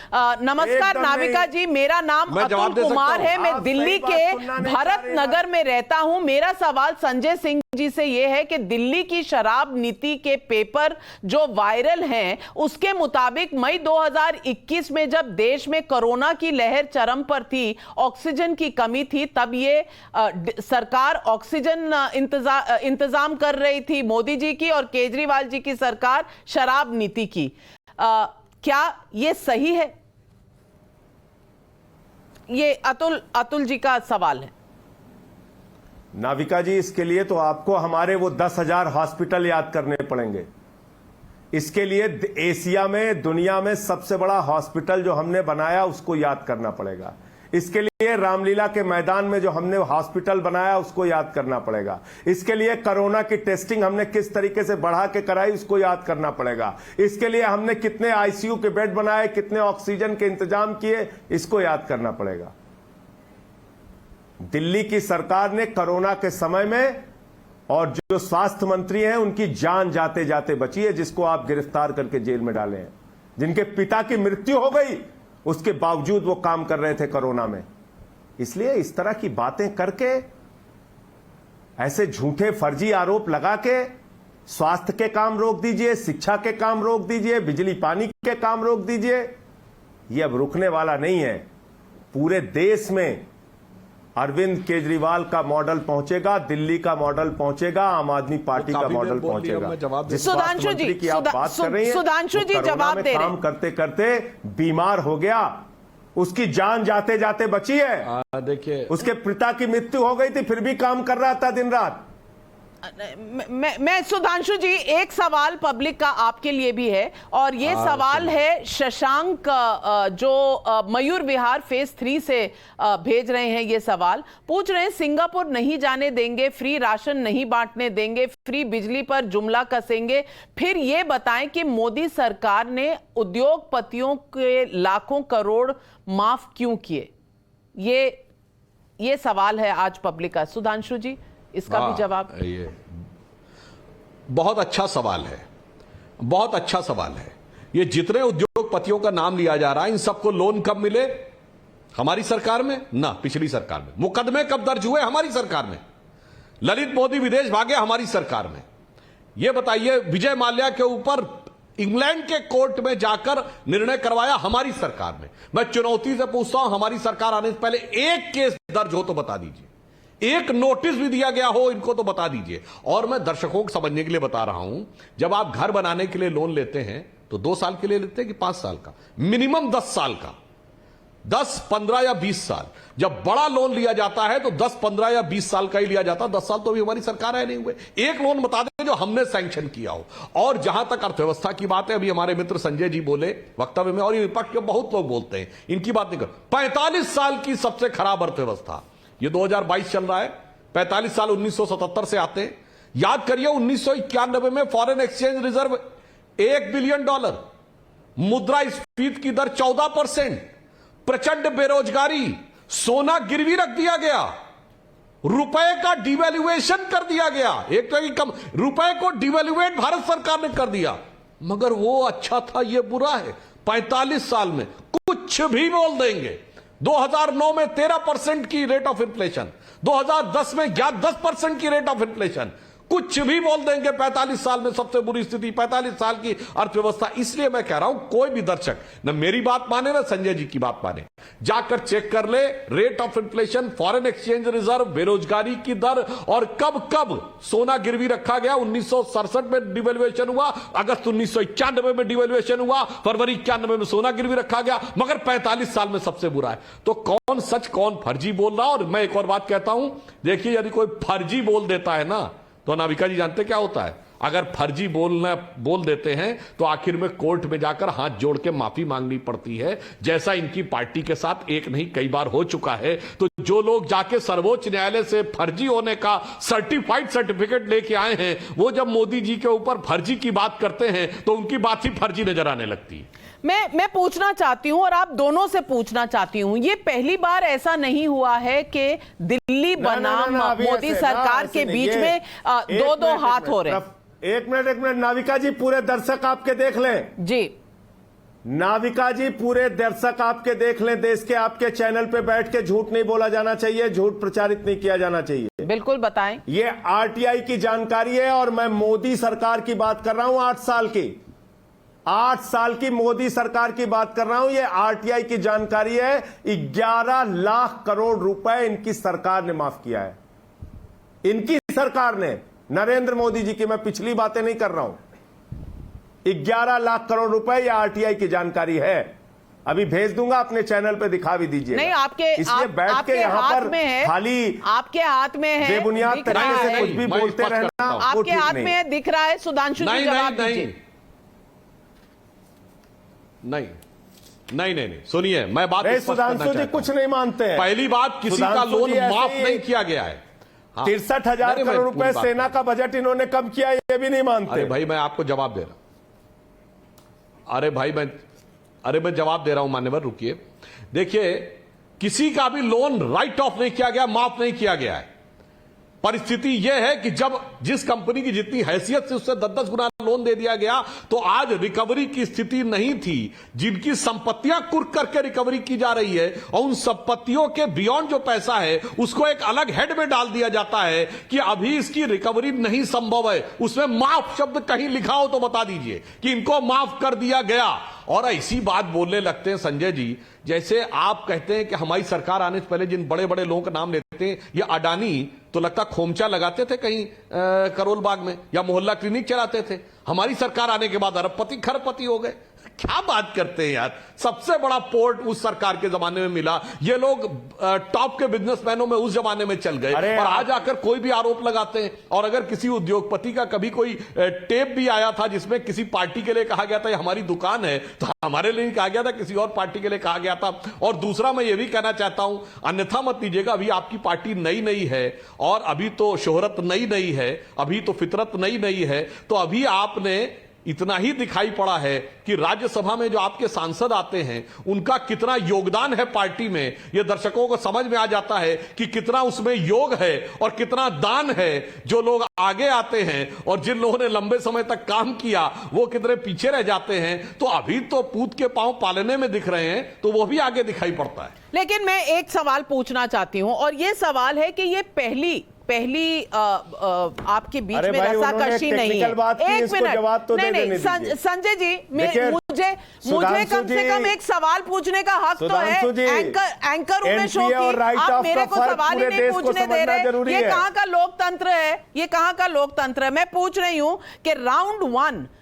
नमस्कार नाविका जी, मेरा नाम अतुल कुमार है, मैं दिल्ली के भरत नगर में रहता हूं। मेरा सवाल संजय सिंह जी से यह है कि दिल्ली की शराब नीति के पेपर जो वायरल हैं, उसके मुताबिक मई 2021 में जब देश में कोरोना की लहर चरम पर थी, ऑक्सीजन की कमी थी, तब ये सरकार ऑक्सीजन इंतजाम कर रही थी मोदी जी की, और केजरीवाल जी की सरकार शराब नीति की। क्या ये सही है? ये अतुल जी का सवाल है। नाविका जी, इसके लिए तो आपको हमारे वो 10,000 हॉस्पिटल याद करने पड़ेंगे। इसके लिए एशिया में, दुनिया में सबसे बड़ा हॉस्पिटल जो हमने बनाया उसको याद करना पड़ेगा। इसके लिए रामलीला के मैदान में जो हमने हॉस्पिटल बनाया उसको याद करना पड़ेगा। इसके लिए कोरोना की टेस्टिंग हमने किस तरीके से बढ़ा के कराई उसको याद करना पड़ेगा। इसके लिए हमने कितने आईसीयू के बेड बनाए, कितने ऑक्सीजन के इंतजाम किए, इसको याद करना पड़ेगा। दिल्ली की सरकार ने कोरोना के समय में, और जो स्वास्थ्य मंत्री हैं उनकी जान जाते जाते बची है, जिसको आप गिरफ्तार करके जेल में डाले हैं, जिनके पिता की मृत्यु हो गई, उसके बावजूद वो काम कर रहे थे कोरोना में। इसलिए इस तरह की बातें करके, ऐसे झूठे फर्जी आरोप लगा के स्वास्थ्य के काम रोक दीजिए, शिक्षा के काम रोक दीजिए, बिजली पानी के काम रोक दीजिए, ये अब रुकने वाला नहीं है। पूरे देश में अरविंद केजरीवाल का मॉडल पहुंचेगा, दिल्ली का मॉडल पहुंचेगा, आम आदमी पार्टी का मॉडल पहुंचेगा। जिस स्वास्थ्य मंत्री की आप बात कर रही हैं, सुधांशु जी जवाब दे रहे हैं। काम करते करते बीमार हो गया, उसकी जान जाते जाते बची है। देखिए, उसके पिता की मृत्यु हो गई थी, फिर भी काम कर रहा था दिन रात। मैं सुधांशु जी, एक सवाल पब्लिक का आपके लिए भी है, और ये सवाल है शशांक, जो मयूर विहार फेज 3 से भेज रहे हैं। ये सवाल पूछ रहे हैं, सिंगापुर नहीं जाने देंगे, फ्री राशन नहीं बांटने देंगे, फ्री बिजली पर जुमला कसेंगे, फिर ये बताएं कि मोदी सरकार ने उद्योगपतियों के लाखों करोड़ माफ क्यों किए। ये सवाल है आज पब्लिक का। सुधांशु जी, इसका भी जवाब। ये बहुत अच्छा सवाल है, बहुत अच्छा सवाल है। ये जितने उद्योगपतियों का नाम लिया जा रहा है, इन सबको लोन कब मिले? हमारी सरकार में ना, पिछली सरकार में। मुकदमे कब दर्ज हुए? हमारी सरकार में। ललित मोदी विदेश भागे, हमारी सरकार में। यह बताइए, विजय माल्या के ऊपर इंग्लैंड के कोर्ट में जाकर निर्णय करवाया, हमारी सरकार में। मैं चुनौती से पूछता हूं, हमारी सरकार आने से पहले एक केस दर्ज हो तो बता दीजिए, एक नोटिस भी दिया गया हो इनको तो बता दीजिए। और मैं दर्शकों को समझने के लिए बता रहा हूं, जब आप घर बनाने के लिए लोन लेते हैं तो 2 साल के लिए लेते हैं कि 5 साल का? मिनिमम 10 साल का, 10, 15 या 20 साल। जब बड़ा लोन लिया जाता है तो 10, 15 या 20 साल का ही लिया जाता है। 10 साल तो अभी हमारी सरकार है नहीं हुए। एक लोन बता दें जो हमने सैंक्शन किया हो। और जहां तक अर्थव्यवस्था की बात है, अभी हमारे मित्र संजय जी बोले वक्तव्य में, और ये विपक्ष के बहुत लोग बोलते हैं, इनकी बात नहीं कर। 45 साल की सबसे खराब अर्थव्यवस्था, ये 2022 चल रहा है। 45 साल 1977 से आते हैं। याद करिए, 1991 में फॉरेन एक्सचेंज रिजर्व $1 बिलियन, मुद्रास्फीति की दर 14%, प्रचंड बेरोजगारी, सोना गिरवी रख दिया गया, रुपए का डिवैल्यूएशन कर दिया गया। एक तो कम रुपए को डिवैल्यूएट भारत सरकार ने कर दिया। मगर वो अच्छा था, ये बुरा है। 45 साल में कुछ भी बोल देंगे। 2009 में 13% की रेट ऑफ इन्फ्लेशन, 2010 में 10% की रेट ऑफ इन्फ्लेशन, कुछ भी बोल देंगे। 45 साल में सबसे बुरी स्थिति, 45 साल की अर्थव्यवस्था। इसलिए मैं कह रहा हूं, कोई भी दर्शक न मेरी बात माने ना संजय जी की बात माने, जाकर चेक कर ले rate of inflation, foreign exchange reserve, बेरोजगारी की दर, और कब कब सोना गिरवी रखा गया। 1967 में डिवेल्युएशन हुआ, अगस्त 1991 में डिवेल्युएशन हुआ, फरवरी 91 में सोना गिरवी रखा गया। मगर 45 साल में सबसे बुरा है। तो कौन सच कौन फर्जी बोल रहा? और मैं एक और बात कहता हूं, देखिए, यदि कोई फर्जी बोल देता है ना, तो नाविका जी जानते क्या होता है? अगर फर्जी बोल देते हैं तो आखिर में कोर्ट में जाकर हाथ जोड़ के माफी मांगनी पड़ती है, जैसा इनकी पार्टी के साथ एक नहीं कई बार हो चुका है। तो जो लोग जाके सर्वोच्च न्यायालय से फर्जी होने का सर्टिफाइड सर्टिफिकेट लेके आए हैं, वो जब मोदी जी के ऊपर फर्जी की बात करते हैं तो उनकी बात ही फर्जी नजर आने लगती है। मैं पूछना चाहती हूं, और आप दोनों से पूछना चाहती हूं, ये पहली बार ऐसा नहीं हुआ है कि दिल्ली बनाम मोदी सरकार के बीच में दो हाथ हो रहे हैं। एक मिनट नाविका जी, पूरे दर्शक आपके देख लें जी। नाविका जी, पूरे दर्शक आपके देख लें। देश के आपके चैनल पे बैठ के झूठ नहीं बोला जाना चाहिए, झूठ प्रचारित नहीं किया जाना चाहिए। बिल्कुल बताएं। ये आरटीआई की जानकारी है, और मैं मोदी सरकार की बात कर रहा हूं। 8 साल की मोदी सरकार की बात कर रहा हूं। ये आरटीआई की जानकारी है। 11 लाख करोड़ रुपए इनकी सरकार ने माफ किया है। इनकी सरकार ने, नरेंद्र मोदी जी की मैं पिछली बातें नहीं कर रहा हूं। 11 लाख करोड़ रुपए, यह आरटीआई की जानकारी है। अभी भेज दूंगा अपने चैनल पे, दिखा भी दीजिए। नहीं, आपके इसलिए बैठ आपके के यहाँ हाथ पर में है, खाली आपके हाथ में है, बेबुनियाद दिख रहा तरीके से है। कुछ भी मैं बोलते स्पष्ट रहना करता हूं। वो आपके ठीक हाथ नहीं में है, दिख रहा है। सुधांशु जी नहीं जवाब नहीं दीजिए। नहीं नहीं नहीं नहीं, सुनिए, मैं बात नहीं, स्पष्ट करना सुधांशु जी चाहता हूं। कुछ नहीं मानते हैं। पहली बात, किसी का सुधांशु लोन जी ऐसे माफ ही नहीं किया गया है। हाँ। 63,000 नहीं, मैं करोड़ पूरी रुपए बात सेना कर का बजट इन्होंने कम किया, ये भी नहीं मानते। अरे भाई, मैं आपको जवाब दे रहा हूं। अरे भाई, मैं जवाब दे रहा हूं मान्यवर, रुकिए। देखिए, किसी का भी लोन राइट ऑफ नहीं किया गया, माफ नहीं किया गया है। परिस्थिति यह है कि जब जिस कंपनी की जितनी हैसियत से उससे 10-10 गुना लोन दे दिया गया, तो आज रिकवरी की स्थिति नहीं थी। जिनकी संपत्तियां कुर्क करके रिकवरी की जा रही है, और उन संपत्तियों के बियॉन्ड जो पैसा है उसको एक अलग हेड में डाल दिया जाता है कि अभी इसकी रिकवरी नहीं संभव है। उसमें माफ शब्द कहीं लिखा हो तो बता दीजिए कि इनको माफ कर दिया गया। और ऐसी बात बोलने लगते हैं संजय जी, जैसे आप कहते हैं कि हमारी सरकार आने से पहले जिन बड़े बड़े लोगों का नाम लेते हैं, ये अडानी तो लगता खोमचा लगाते थे कहीं करोल बाग में, या मोहल्ला क्लिनिक चलाते थे। हमारी सरकार आने के बाद अरबपति खरबपति हो गए। क्या बात करते हैं यार। सबसे बड़ा पोर्ट उस सरकार के जमाने में मिला। ये लोग टॉप के बिजनेसमैनों में उस जमाने में चल गए, और आज आकर कोई भी आरोप लगाते हैं। और अगर किसी उद्योगपति का कभी कोई टेप भी आया था जिसमें किसी पार्टी के लिए कहा गया था ये हमारी दुकान है, तो हमारे लिए कहा गया था, किसी और पार्टी के लिए कहा गया था। और दूसरा, मैं ये भी कहना चाहता हूं, अन्यथा मत लीजिएगा, अभी आपकी पार्टी नई नई है, और अभी तो शोहरत नई नई है, अभी तो फितरत नई नई है। तो अभी आपने इतना ही दिखाई पड़ा है कि राज्यसभा में जो आपके सांसद आते हैं उनका कितना योगदान है पार्टी में। यह दर्शकों को समझ में आ जाता है कि कितना उसमें योग है और कितना दान है। जो लोग आगे आते हैं और जिन लोगों ने लंबे समय तक काम किया वो कितने पीछे रह जाते हैं। तो अभी तो पूत के पांव पालने में दिख रहे हैं, तो वो भी आगे दिखाई पड़ता है। लेकिन मैं एक सवाल पूछना चाहती हूं, और यह सवाल है कि ये पहली आपके बीच में रसाकशी नहीं है। एक मिनट, तो नहीं संजय जी, मुझे कम से कम एक सवाल पूछने का हक तो है। एंकर उमेश शो की आप मेरे को सवाल ही नहीं पूछने दे रहे। ये कहां का लोकतंत्र है? ये कहां का लोकतंत्र है? मैं पूछ रही हूं कि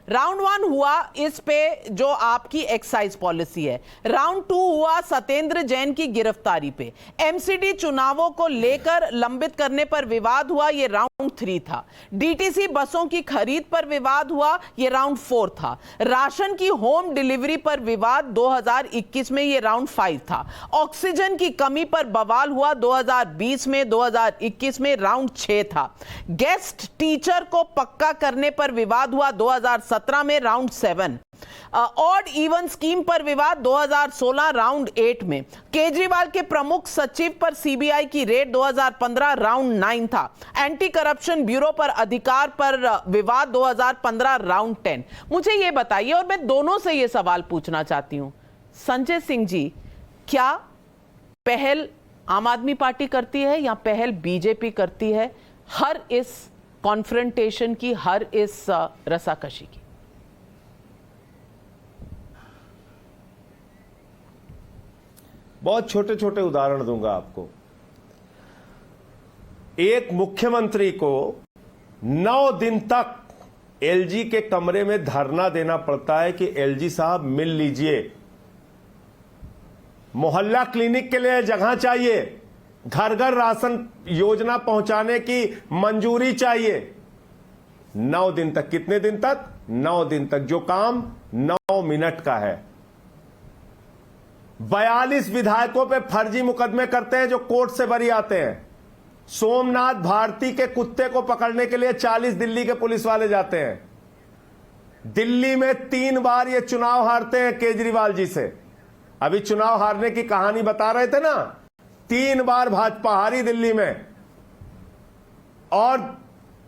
राउंड वन हुआ इस पे जो आपकी एक्साइज पॉलिसी है, राउंड 2 हुआ सत्येंद्र जैन की गिरफ्तारी पे, एमसीडी चुनावों को लेकर लंबित करने पर विवाद हुआ, ये राउंड 3 था, डीटीसी बसों की खरीद पर विवाद हुआ, ये राउंड 4 था, राशन की होम डिलीवरी पर विवाद 2021 में, ये राउंड 5 था, ऑक्सीजन की कमी पर बवाल हुआ 2020 में, 2021 में राउंड 6 था, गेस्ट टीचर को पक्का करने पर विवाद हुआ 2017 में, राउंड 7, ऑड इवन स्कीम पर विवाद 2016 राउंड 8 में, केजरीवाल के प्रमुख सचिव पर सीबीआई की रेड 2015 राउंड 9 था, एंटी करप्शन ब्यूरो पर अधिकार पर विवाद 2015 राउंड 10। मुझे यह बताइए, और मैं दोनों से यह सवाल पूछना चाहती हूं, संजय सिंह जी, क्या पहल आम आदमी पार्टी करती है या पहल बीजेपी करती है हर इस कॉन्फ्रंटेशन की, हर इस रसाकशी की? बहुत छोटे छोटे उदाहरण दूंगा आपको। एक मुख्यमंत्री को 9 दिन तक एलजी के कमरे में धरना देना पड़ता है कि एलजी साहब मिल लीजिए, मोहल्ला क्लिनिक के लिए जगह चाहिए, घर घर राशन योजना पहुंचाने की मंजूरी चाहिए। 9 दिन तक। कितने दिन तक? 9 दिन तक। जो काम 9 मिनट का है। 42 विधायकों पे फर्जी मुकदमे करते हैं जो कोर्ट से बरी आते हैं। सोमनाथ भारती के कुत्ते को पकड़ने के लिए 40 दिल्ली के पुलिस वाले जाते हैं। दिल्ली में 3 बार ये चुनाव हारते हैं केजरीवाल जी से। अभी चुनाव हारने की कहानी बता रहे थे ना, 3 बार भाजपा हारी दिल्ली में, और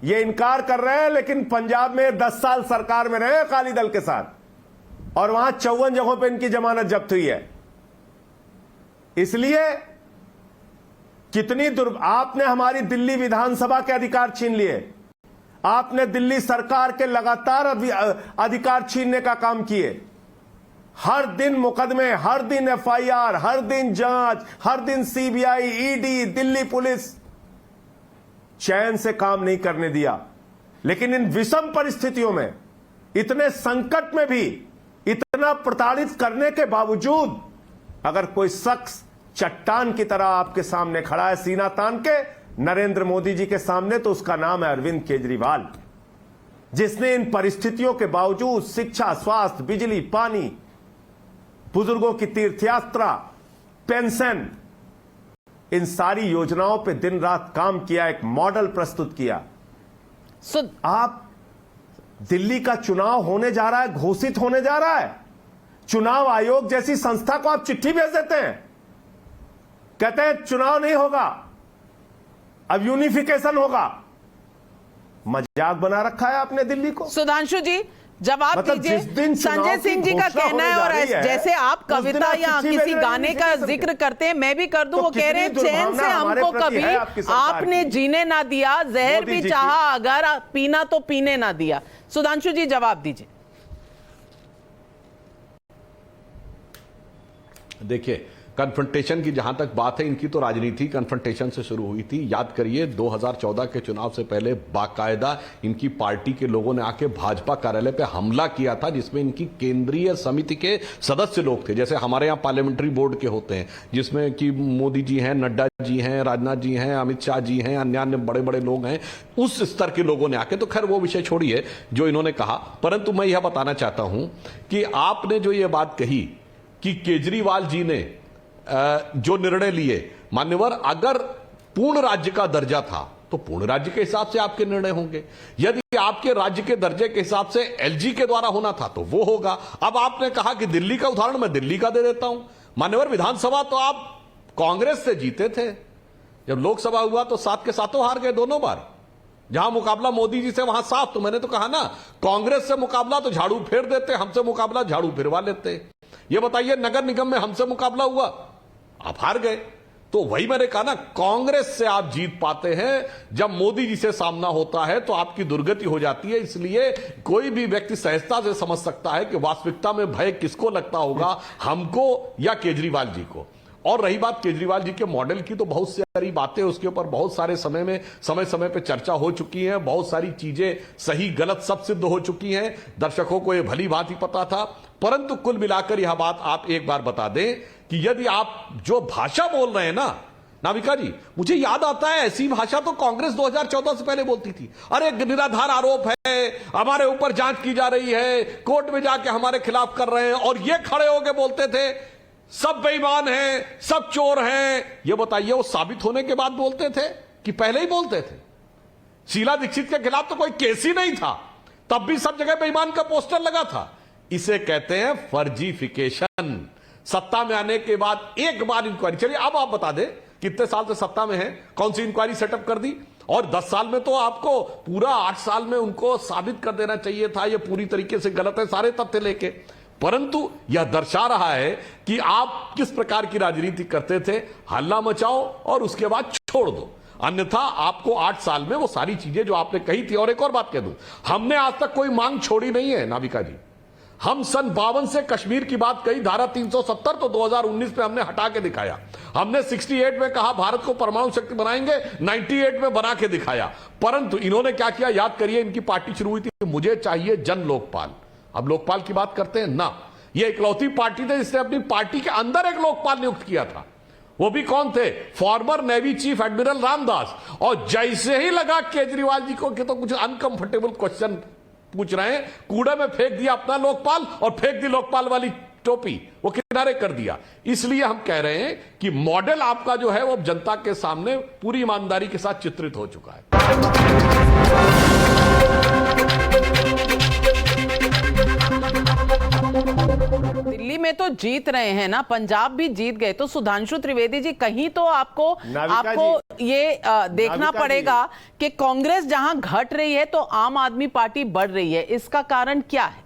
ये इनकार कर रहे हैं, लेकिन पंजाब में 10 साल सरकार में रहे अकाली दल के साथ, और वहां 54 जगहों पे इनकी जमानत जब्त हुई है। इसलिए कितनी आपने हमारी दिल्ली विधानसभा के अधिकार छीन लिए, आपने दिल्ली सरकार के लगातार अधिकार छीनने का काम किए। हर दिन मुकदमे, हर दिन एफआईआर, हर दिन जांच, हर दिन सीबीआई, ईडी, दिल्ली पुलिस, चैन से काम नहीं करने दिया। लेकिन इन विषम परिस्थितियों में, इतने संकट में भी इतना प्रताड़ित करने के बावजूद अगर कोई शख्स चट्टान की तरह आपके सामने खड़ा है सीना तान के नरेंद्र मोदी जी के सामने, तो उसका नाम है अरविंद केजरीवाल, जिसने इन परिस्थितियों के बावजूद शिक्षा, स्वास्थ्य, बिजली, पानी, बुजुर्गों की तीर्थ यात्रा, पेंशन, इन सारी योजनाओं पे दिन रात काम किया, एक मॉडल प्रस्तुत किया। आप दिल्ली का चुनाव होने जा रहा है, घोषित होने जा रहा है, चुनाव आयोग जैसी संस्था को आप चिट्ठी भेज देते हैं, कहते हैं चुनाव नहीं होगा, अब यूनिफिकेशन होगा। मजाक बना रखा है आपने दिल्ली को। सुधांशु जी जवाब मतलब दीजिए। संजय सिंह जी का कहना है, और जैसे आप कविता या किसी गाने का जिक्र करते हैं, मैं भी कर दूं, वो कह रहे हैं चैन से हमको कभी आपने जीने ना दिया, जहर भी चाहा अगर पीना तो पीने ना दिया। सुधांशु जी जवाब दीजिए। देखिए, कन्फ्रंटेशन की जहां तक बात है, इनकी तो राजनीति कन्फ्रंटेशन से शुरू हुई थी। याद करिए 2014 के चुनाव से पहले बाकायदा इनकी पार्टी के लोगों ने आके भाजपा कार्यालय पे हमला किया था, जिसमें इनकी केंद्रीय समिति के सदस्य लोग थे, जैसे हमारे यहां पार्लियामेंट्री बोर्ड के होते हैं, जिसमें कि मोदी जी हैं, नड्डा जी हैं, राजनाथ जी हैं, अमित शाह जी हैं, अन्य बड़े बड़े लोग हैं। उस स्तर के लोगों ने आके, तो खैर वो विषय छोड़िए जो इन्होंने कहा, परंतु मैं यह बताना चाहता हूं कि आपने जो ये बात कही कि केजरीवाल जी ने जो निर्णय लिए, मान्यवर, अगर पूर्ण राज्य का दर्जा था तो पूर्ण राज्य के हिसाब से आपके निर्णय होंगे, यदि आपके राज्य के दर्जे के हिसाब से एलजी के द्वारा होना था तो वो होगा। अब आपने कहा कि दिल्ली का उदाहरण मैं दिल्ली का दे देता हूं। मान्यवर, विधानसभा तो आप कांग्रेस से जीते थे, जब लोकसभा हुआ तो 7 के 7 हार गए दोनों बार। जहां मुकाबला मोदी जी से वहां साफ, तो मैंने तो कहा ना, कांग्रेस से मुकाबला तो झाड़ू फेर देते, हमसे मुकाबला झाड़ू फिरवा लेते। ये बताइए, नगर निगम में हमसे मुकाबला हुआ, आप हार गए। तो वही मैंने कहा ना, कांग्रेस से आप जीत पाते हैं, जब मोदी जी से सामना होता है तो आपकी दुर्गति हो जाती है। इसलिए कोई भी व्यक्ति सहजता से समझ सकता है कि वास्तविकता में भय किसको लगता होगा, हमको या केजरीवाल जी को। और रही बात केजरीवाल जी के मॉडल की, तो बहुत सारी बातें उसके ऊपर बहुत सारे समय समय पे चर्चा हो चुकी है, बहुत सारी चीजें सही गलत सब सिद्ध हो चुकी हैं, दर्शकों को यह भली बात ही पता था। परंतु कुल मिलाकर यह बात आप एक बार बता दें कि यदि आप जो भाषा बोल रहे हैं ना नाविका जी, मुझे याद आता है ऐसी भाषा तो कांग्रेस 2014 से पहले बोलती थी। अरे निराधार आरोप है, हमारे ऊपर जांच की जा रही है, कोर्ट में जाके हमारे खिलाफ कर रहे हैं, और ये खड़े होके बोलते थे सब बेईमान हैं, सब चोर हैं। ये बताइए, वो साबित होने के बाद बोलते थे कि पहले ही बोलते थे? शीला दीक्षित के खिलाफ तो कोई केस ही नहीं था, तब भी सब जगह बेईमान का पोस्टर लगा था। इसे कहते हैं फर्जीफिकेशन। सत्ता में आने के बाद एक बार इंक्वायरी, चलिए अब आप बता दें कितने साल से सत्ता में हैं, कौन सी इंक्वायरी सेटअप कर दी? और 10 साल में तो आपको पूरा 8 साल में उनको साबित कर देना चाहिए था ये पूरी तरीके से गलत है, सारे तथ्य लेके। परंतु यह दर्शा रहा है कि आप किस प्रकार की राजनीति करते थे, हल्ला मचाओ और उसके बाद छोड़ दो, अन्यथा आपको 8 साल में वो सारी चीजें जो आपने कही थी। और एक और बात कह दूं, हमने आज तक कोई मांग छोड़ी नहीं है नाविका जी। हम सन 52 से कश्मीर की बात कही, धारा 370 तो 2019 में हमने हटा के दिखाया। हमने 68 में कहा भारत को परमाणु शक्ति बनाएंगे, 98 में बना के दिखाया। परंतु इन्होंने क्या किया, याद करिए, इनकी पार्टी शुरू हुई थी मुझे चाहिए जन लोकपाल। अब लोकपाल की बात करते हैं ना, ये इकलौती पार्टी थी जिसने अपनी पार्टी के अंदर एक लोकपाल नियुक्त किया था। वो भी कौन थे? Farmer navy chief admiral Ramdas. और जैसे ही लगा केजरीवाल जी को कि तो कुछ अनकंफर्टेबल क्वेश्चन पूछ रहे हैं, कूड़े में फेंक दिया अपना लोकपाल और फेंक दी लोकपाल वाली टोपी, वो किनारे कर दिया। इसलिए हम कह रहे हैं कि मॉडल आपका जो है वो जनता के सामने पूरी ईमानदारी के साथ चित्रित हो चुका है। दिल्ली में तो जीत रहे हैं ना, पंजाब भी जीत गए, तो सुधांशु त्रिवेदी जी कहीं तो आपको ये देखना पड़ेगा कि कांग्रेस जहां घट रही है तो आम आदमी पार्टी बढ़ रही है। इसका कारण क्या है?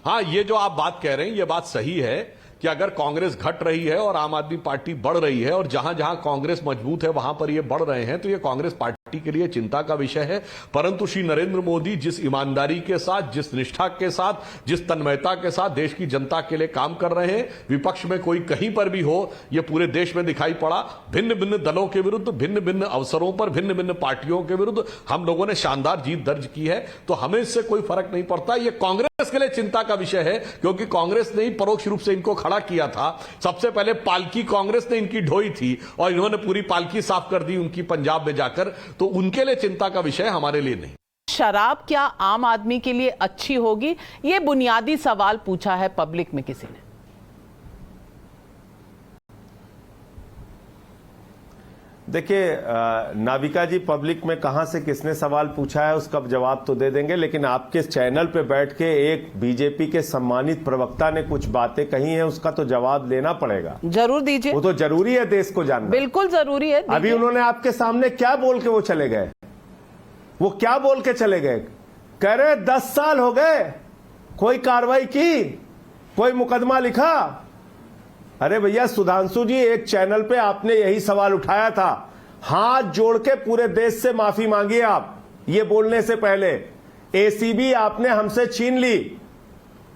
हाँ, ये जो आप बात कह रहे हैं ये बात सही है कि अगर कांग्रेस घट रही है और आम आदमी पार्टी बढ़ रही है, और जहां जहां कांग्रेस मजबूत है वहां पर ये बढ़ रहे हैं, तो ये कांग्रेस पार्टी के लिए चिंता का विषय है, परंतु श्री नरेंद्र मोदी जिस ईमानदारी के साथ, जिस निष्ठा के साथ, जिस तन्मयता के साथ देश की जनता के लिए काम कर रहे हैं, विपक्ष में कोई कहीं पर भी हो, यह पूरे देश में दिखाई पड़ा। भिन्न भिन्न दलों के विरुद्ध, भिन्न भिन्न अवसरों पर, भिन्न भिन्न पार्टियों के विरुद्ध हम लोगों ने शानदार जीत दर्ज की है। तो हमें इससे कोई फर्क नहीं पड़ता। यह कांग्रेस के लिए चिंता का विषय है, क्योंकि कांग्रेस ने ही परोक्ष रूप से इनको खड़ा किया था। सबसे पहले पालकी कांग्रेस ने इनकी ढोई थी और इन्होंने पूरी पालकी साफ कर दी उनकी पंजाब में जाकर। तो उनके लिए चिंता का विषय, हमारे लिए नहीं। शराब क्या आम आदमी के लिए अच्छी होगी? यह बुनियादी सवाल पूछा है पब्लिक में किसी ने। देखिए नाविका जी, पब्लिक में कहां से किसने सवाल पूछा है उसका जवाब तो दे देंगे, लेकिन आपके चैनल पे बैठ के एक बीजेपी के सम्मानित प्रवक्ता ने कुछ बातें कही हैं, उसका तो जवाब लेना पड़ेगा। जरूर दीजिए। वो तो जरूरी है देश को जानना। बिल्कुल जरूरी है। अभी उन्होंने आपके सामने क्या बोल के वो चले गए? वो क्या बोल के चले गए? कह रहे 10 साल हो गए, कोई कार्रवाई की, कोई मुकदमा लिखा। अरे भैया सुधांशु जी, एक चैनल पे आपने यही सवाल उठाया था, हाथ जोड़ के पूरे देश से माफी मांगी आप ये बोलने से पहले। एसीबी आपने हमसे छीन ली।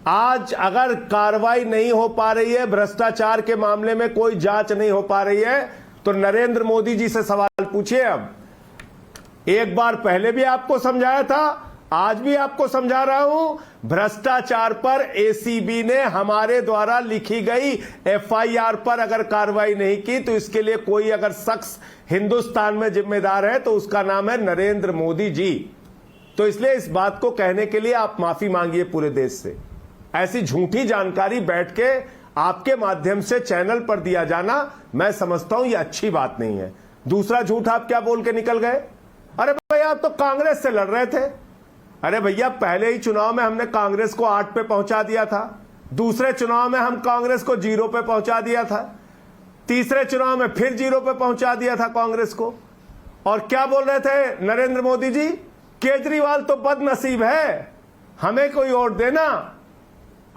आज अगर कार्रवाई नहीं हो पा रही है, भ्रष्टाचार के मामले में कोई जांच नहीं हो पा रही है, तो नरेंद्र मोदी जी से सवाल पूछिए। अब एक बार पहले भी आपको समझाया था, आज भी आपको समझा रहा हूं, भ्रष्टाचार पर एसीबी ने हमारे द्वारा लिखी गई एफआईआर पर अगर कार्रवाई नहीं की, तो इसके लिए कोई अगर शख्स हिंदुस्तान में जिम्मेदार है तो उसका नाम है नरेंद्र मोदी जी। तो इसलिए इस बात को कहने के लिए आप माफी मांगिए पूरे देश से। ऐसी झूठी जानकारी बैठ के आपके माध्यम से चैनल पर दिया जाना, मैं समझता हूं ये अच्छी बात नहीं है। दूसरा झूठ आप क्या बोल के निकल गए? अरे भैया आप तो कांग्रेस से लड़ रहे थे। अरे भैया पहले ही चुनाव में हमने कांग्रेस को 8 पे पहुंचा दिया था, दूसरे चुनाव में हम कांग्रेस को 0 पे पहुंचा दिया था, तीसरे चुनाव में फिर 0 पे पहुंचा दिया था कांग्रेस को। और क्या बोल रहे थे नरेंद्र मोदी जी? केजरीवाल तो बदनसीब है, हमें कोई वोट देना।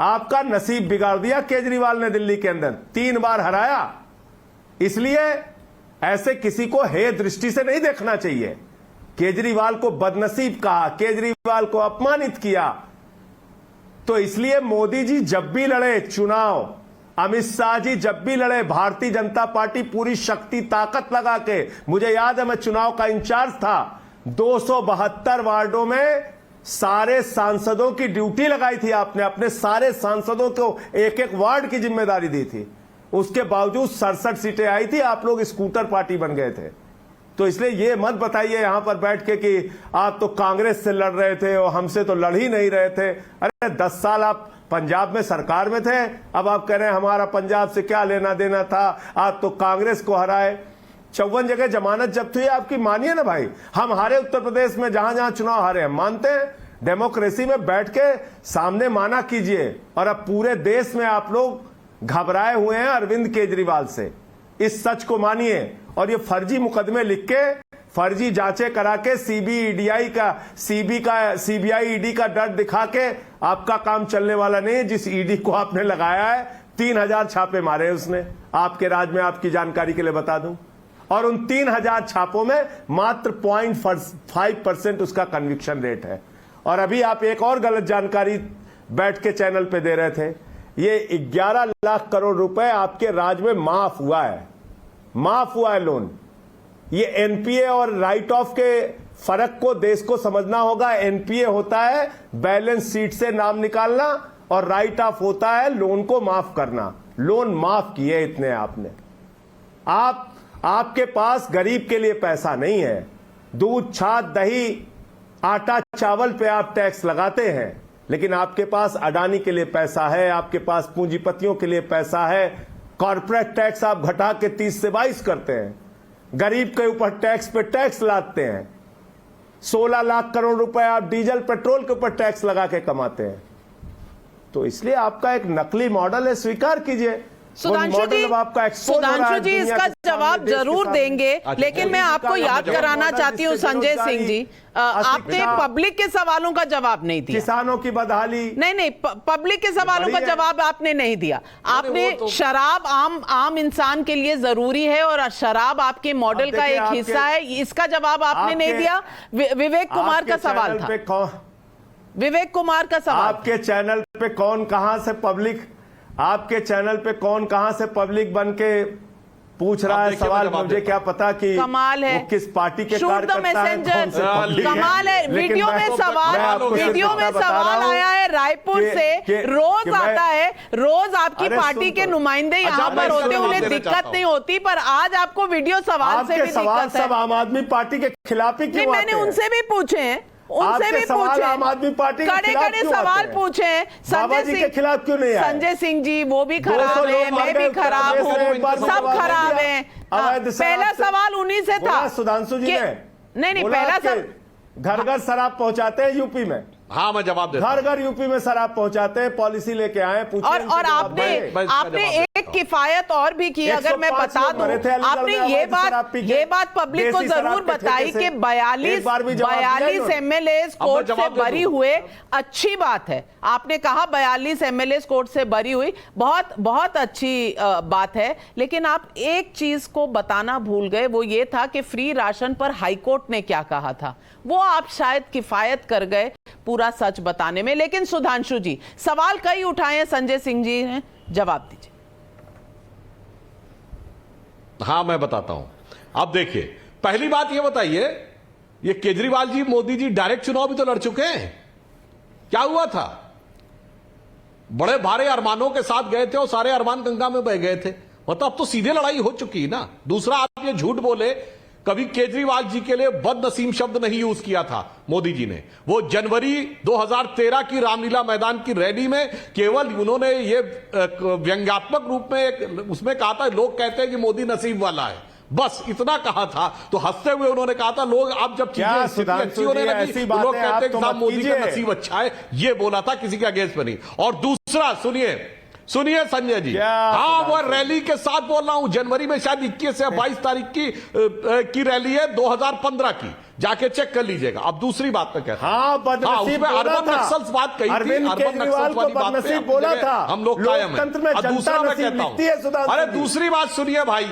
आपका नसीब बिगाड़ दिया केजरीवाल ने दिल्ली के अंदर, 3 बार हराया। इसलिए ऐसे किसी को हे दृष्टि से नहीं देखना चाहिए। केजरीवाल को बदनसीब कहा, केजरीवाल को अपमानित किया। तो इसलिए मोदी जी जब भी लड़े चुनाव, अमित शाह जी जब भी लड़े, भारतीय जनता पार्टी पूरी शक्ति ताकत लगा के, मुझे याद है मैं चुनाव का इंचार्ज था, 272 वार्डों में सारे सांसदों की ड्यूटी लगाई थी आपने, अपने सारे सांसदों को एक एक वार्ड की जिम्मेदारी दी थी। उसके बावजूद 67 सीटें आई थी, आप लोग स्कूटर पार्टी बन गए थे। तो इसलिए ये मत बताइए यहां पर बैठ के कि आप तो कांग्रेस से लड़ रहे थे और हमसे तो लड़ ही नहीं रहे थे। अरे 10 साल आप पंजाब में सरकार में थे, अब आप कह रहे हैं हमारा पंजाब से क्या लेना देना था, आप तो कांग्रेस को हराए। 54 जगह जमानत जब्त हुई आपकी, मानिए ना भाई। हम हारे उत्तर प्रदेश में, जहां जहां चुनाव हारे हम मानते हैं। डेमोक्रेसी में बैठ के सामने माना कीजिए। और अब पूरे देश में आप लोग घबराए हुए हैं अरविंद केजरीवाल से, इस सच को मानिए। और ये फर्जी मुकदमे लिख के, फर्जी जांचें करा के, सीबीआई ईडी का डर दिखा के आपका काम चलने वाला नहीं है। जिस ईडी को आपने लगाया है, 3000 छापे मारे उसने आपके राज में, आपकी जानकारी के लिए बता दूं। और उन 3000 छापों में मात्र 0.5% उसका कन्विक्शन रेट है। और अभी आप एक और गलत जानकारी बैठ के चैनल पे दे रहे थे, ये 11 लाख करोड़ रुपए आपके राज में माफ हुआ है, माफ हुआ है लोन। ये एनपीए और राइट ऑफ के फर्क को देश को समझना होगा। एनपीए होता है बैलेंस शीट से नाम निकालना, और राइट ऑफ होता है लोन को माफ करना। लोन माफ किए इतने आपने। आपके पास गरीब के लिए पैसा नहीं है। दूध, छाछ, दही, आटा, चावल पे आप टैक्स लगाते हैं, लेकिन आपके पास अडानी के लिए पैसा है, आपके पास पूंजीपतियों के लिए पैसा है। कॉर्पोरेट टैक्स आप घटा के 30 से 22 करते हैं, गरीब के ऊपर टैक्स पे टैक्स लादते हैं। 16 लाख करोड़ रुपए आप डीजल पेट्रोल के ऊपर टैक्स लगा के कमाते हैं। तो इसलिए आपका एक नकली मॉडल है, स्वीकार कीजिए। सुधांशु जी इसका जवाब जरूर देंगे, लेकिन मैं आपको याद कराना चाहती हूँ संजय सिंह जी, आपने पब्लिक के सवालों का जवाब नहीं दिया। किसानों की बदहाली, नहीं, पब्लिक के सवालों का जवाब आपने नहीं दिया। आपने शराब आम इंसान के लिए जरूरी है और शराब आपके मॉडल का एक हिस्सा है, इसका जवाब आपने नहीं दिया। विवेक कुमार का सवाल था, विवेक कुमार का सवाल। आपके चैनल पे कौन कहां से पब्लिक, आपके चैनल पे कौन कहां से पब्लिक बन के पूछ रहा है सवाल? मुझे क्या पता कि कमाल है, वो किस पार्टी के कार्यकर्ता हैं। कमाल है, वीडियो में सवाल आया है रायपुर से, रोज आता है, रोज आपकी पार्टी के नुमाइंदे यहाँ पर होते, उन्हें दिक्कत नहीं होती, पर आज आपको वीडियो सवाल से भी दिक्कत है। सब आम आदमी पार्टी के खिलाफ ही क्यों? मैंने उनसे भी पूछे हैं, उनसे भी पूछे, आम आदमी पार्टी कड़े सवाल पूछे हैं। संजय सिंह के खिलाफ क्यों नहीं आए? संजय सिंह जी वो भी खराब है, मैं भी खराब हूँ, सब खराब है। पहला सवाल उन्हीं से था सुधांशु जी ने। नहीं, पहला घर घर शराब पहुंचाते हैं यूपी में। हाँ, मैं जवाब देता हूं। घर घर यूपी में शराब पहुंचाते हैं, पॉलिसी लेके आए, पूछिए। और आपने एक किफायत और भी की, अगर मैं बता दूं, आपने ये बात पब्लिक को जरूर बताई कि 42 एमएलए कोर्ट से बरी हुए, अच्छी बात है। आपने कहा 42 एमएलए कोर्ट से बरी हुई, बहुत अच्छी बात है, लेकिन आप एक चीज को बताना भूल गए, वो ये था कि फ्री राशन पर हाईकोर्ट ने क्या कहा था, वो आप शायद किफायत कर गए पूरा सच बताने में। लेकिन सुधांशु जी सवाल कई उठाए हैं, संजय सिंह जी ने जवाब दीजिए। हाँ, मैं बताता हूं। अब देखिए, पहली बात ये बताइए, ये केजरीवाल जी, मोदी जी डायरेक्ट चुनाव भी तो लड़ चुके हैं। क्या हुआ था? बड़े भारे अरमानों के साथ गए थे और सारे अरमान गंगा में बह गए थे। मतलब अब तो सीधे लड़ाई हो चुकी ना। दूसरा, आप ये झूठ बोले, कभी केजरीवाल जी के लिए बदनसीम शब्द नहीं यूज किया था मोदी जी ने। वो जनवरी 2013 की रामलीला मैदान की रैली में केवल उन्होंने ये व्यंग्यात्मक रूप में उसमें कहा था, लोग कहते हैं कि मोदी नसीब वाला है, बस इतना कहा था। तो हंसते हुए उन्होंने कहा था, लोग अब जब चीजें अच्छी होने लगी तो लोग कहते हैं कि साहब मोदी का नसीब अच्छा है, ये बोला था, किसी के अगेंस्ट में नहीं। और दूसरा, सुनिए संजय जी, हाँ, वो रैली के साथ बोल रहा हूं, जनवरी में शायद 21 या 22 तारीख की रैली है 2015 की, जाके चेक कर लीजिएगा। अब दूसरी बात पे कहता हूं, उसमें अर्बन नक्सल्स बात कही थी, अर्बन नक्सल्स वाली बात पे बोला था, हम लोग कायम है। दूसरा मैं कहता हूं, अरे दूसरी बात सुनिए भाई,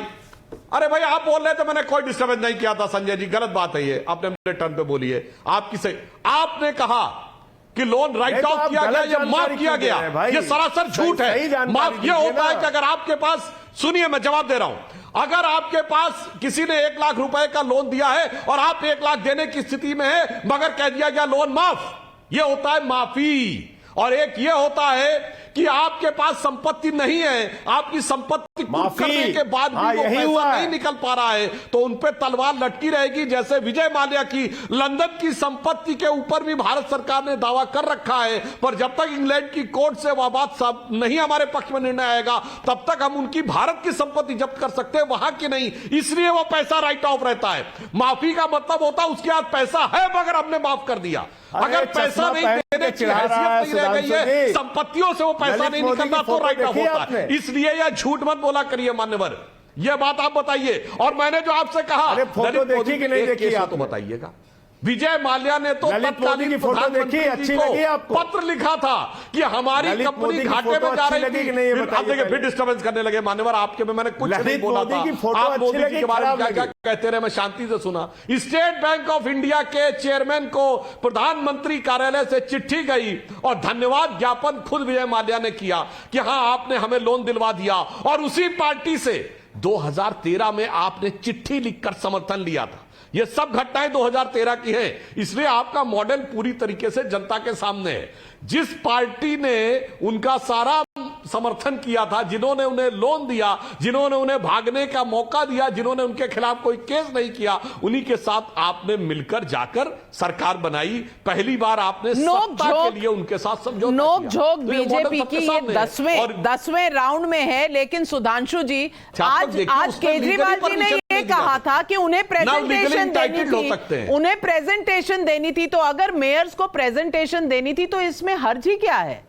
अरे भाई आप बोल रहे थे, मैंने कोई डिस्टर्बेंस नहीं किया था संजय जी, गलत बात है ये, आपने मेरे टर्न पे बोली है। आपकी सही, आपने कहा कि लोन राइट ऑफ किया गया या माफ किया गया, ये सरासर झूठ है। माफ ये होता है कि अगर आपके पास, सुनिए मैं जवाब दे रहा हूं, अगर आपके पास किसी ने 1 लाख रुपए का लोन दिया है और आप 1 लाख देने की स्थिति में है, मगर कह दिया गया लोन माफ, ये होता है माफी। और एक ये होता है कि आपके पास संपत्ति नहीं है, आपकी संपत्ति करने के बाद भी वो पैसा नहीं निकल पा रहा है, तो उन पे तलवार लटकी रहेगी। जैसे विजय माल्या की लंदन की संपत्ति के ऊपर भी भारत सरकार ने दावा कर रखा है, पर जब तक इंग्लैंड की कोर्ट से वह बात सब नहीं हमारे पक्ष में निर्णय आएगा, तब तक हम उनकी भारत की संपत्ति जब्त कर सकते हैं, वहां की नहीं। इसलिए वो पैसा राइट ऑफ रहता है। माफी का मतलब होता है उसके हाथ पैसा है मगर हमने माफ कर दिया। अगर पैसा नहीं देने की हैसियत नहीं रह गई है, संपत्तियों से वो पैसा नहीं निकलता, तो राइट ऑफ होता है। इसलिए यह झूठ मत बोला करिए मान्यवर, यह बात आप बताइए। और मैंने जो आपसे कहा, फोटो देखी कि नहीं देखी आप तो बताइएगा। विजय माल्या ने तो तत्कालीन प्रधानमंत्री अच्छी लगी आपको? पत्र लिखा था कि हमारी कंपनी घाटे में जा रही थी। अब देखिए फिर डिस्टर्बेंस करने लगे मान्यवर, आपके में मैंने कुछ नहीं बोला था। आप मोदी जी के बारे में क्या क्या कहते रहे, मैं शांति से सुना। स्टेट बैंक ऑफ इंडिया के चेयरमैन को प्रधानमंत्री कार्यालय से चिट्ठी गई और धन्यवाद ज्ञापन खुद विजय माल्या ने किया कि हां आपने हमें लोन दिलवा दिया। और उसी पार्टी से 2013 में आपने चिट्ठी लिखकर समर्थन लिया था। ये सब घटनाएं 2013 की हैं, इसलिए आपका मॉडल पूरी तरीके से जनता के सामने है। जिस पार्टी ने उनका सारा समर्थन किया था, जिन्होंने उन्हें लोन दिया, जिन्होंने उन्हें भागने का मौका दिया, जिन्होंने उनके खिलाफ कोई केस नहीं किया, उन्हीं के साथ आपने मिलकर जाकर सरकार बनाई। पहली बार आपने सत्ता के लिए उनके साथ समझौता किया। नोक-झोंक बीजेपी की ये 10वें राउंड में है। लेकिन सुधांशु जी, आज केजरीवाल जी ने ये कहा था कि उन्हें प्रेजेंटेशन देनी थी, उन्हें प्रेजेंटेशन देनी थी। तो अगर मेयर्स को प्रेजेंटेशन देनी थी तो इसमें हर्ज ही क्या है?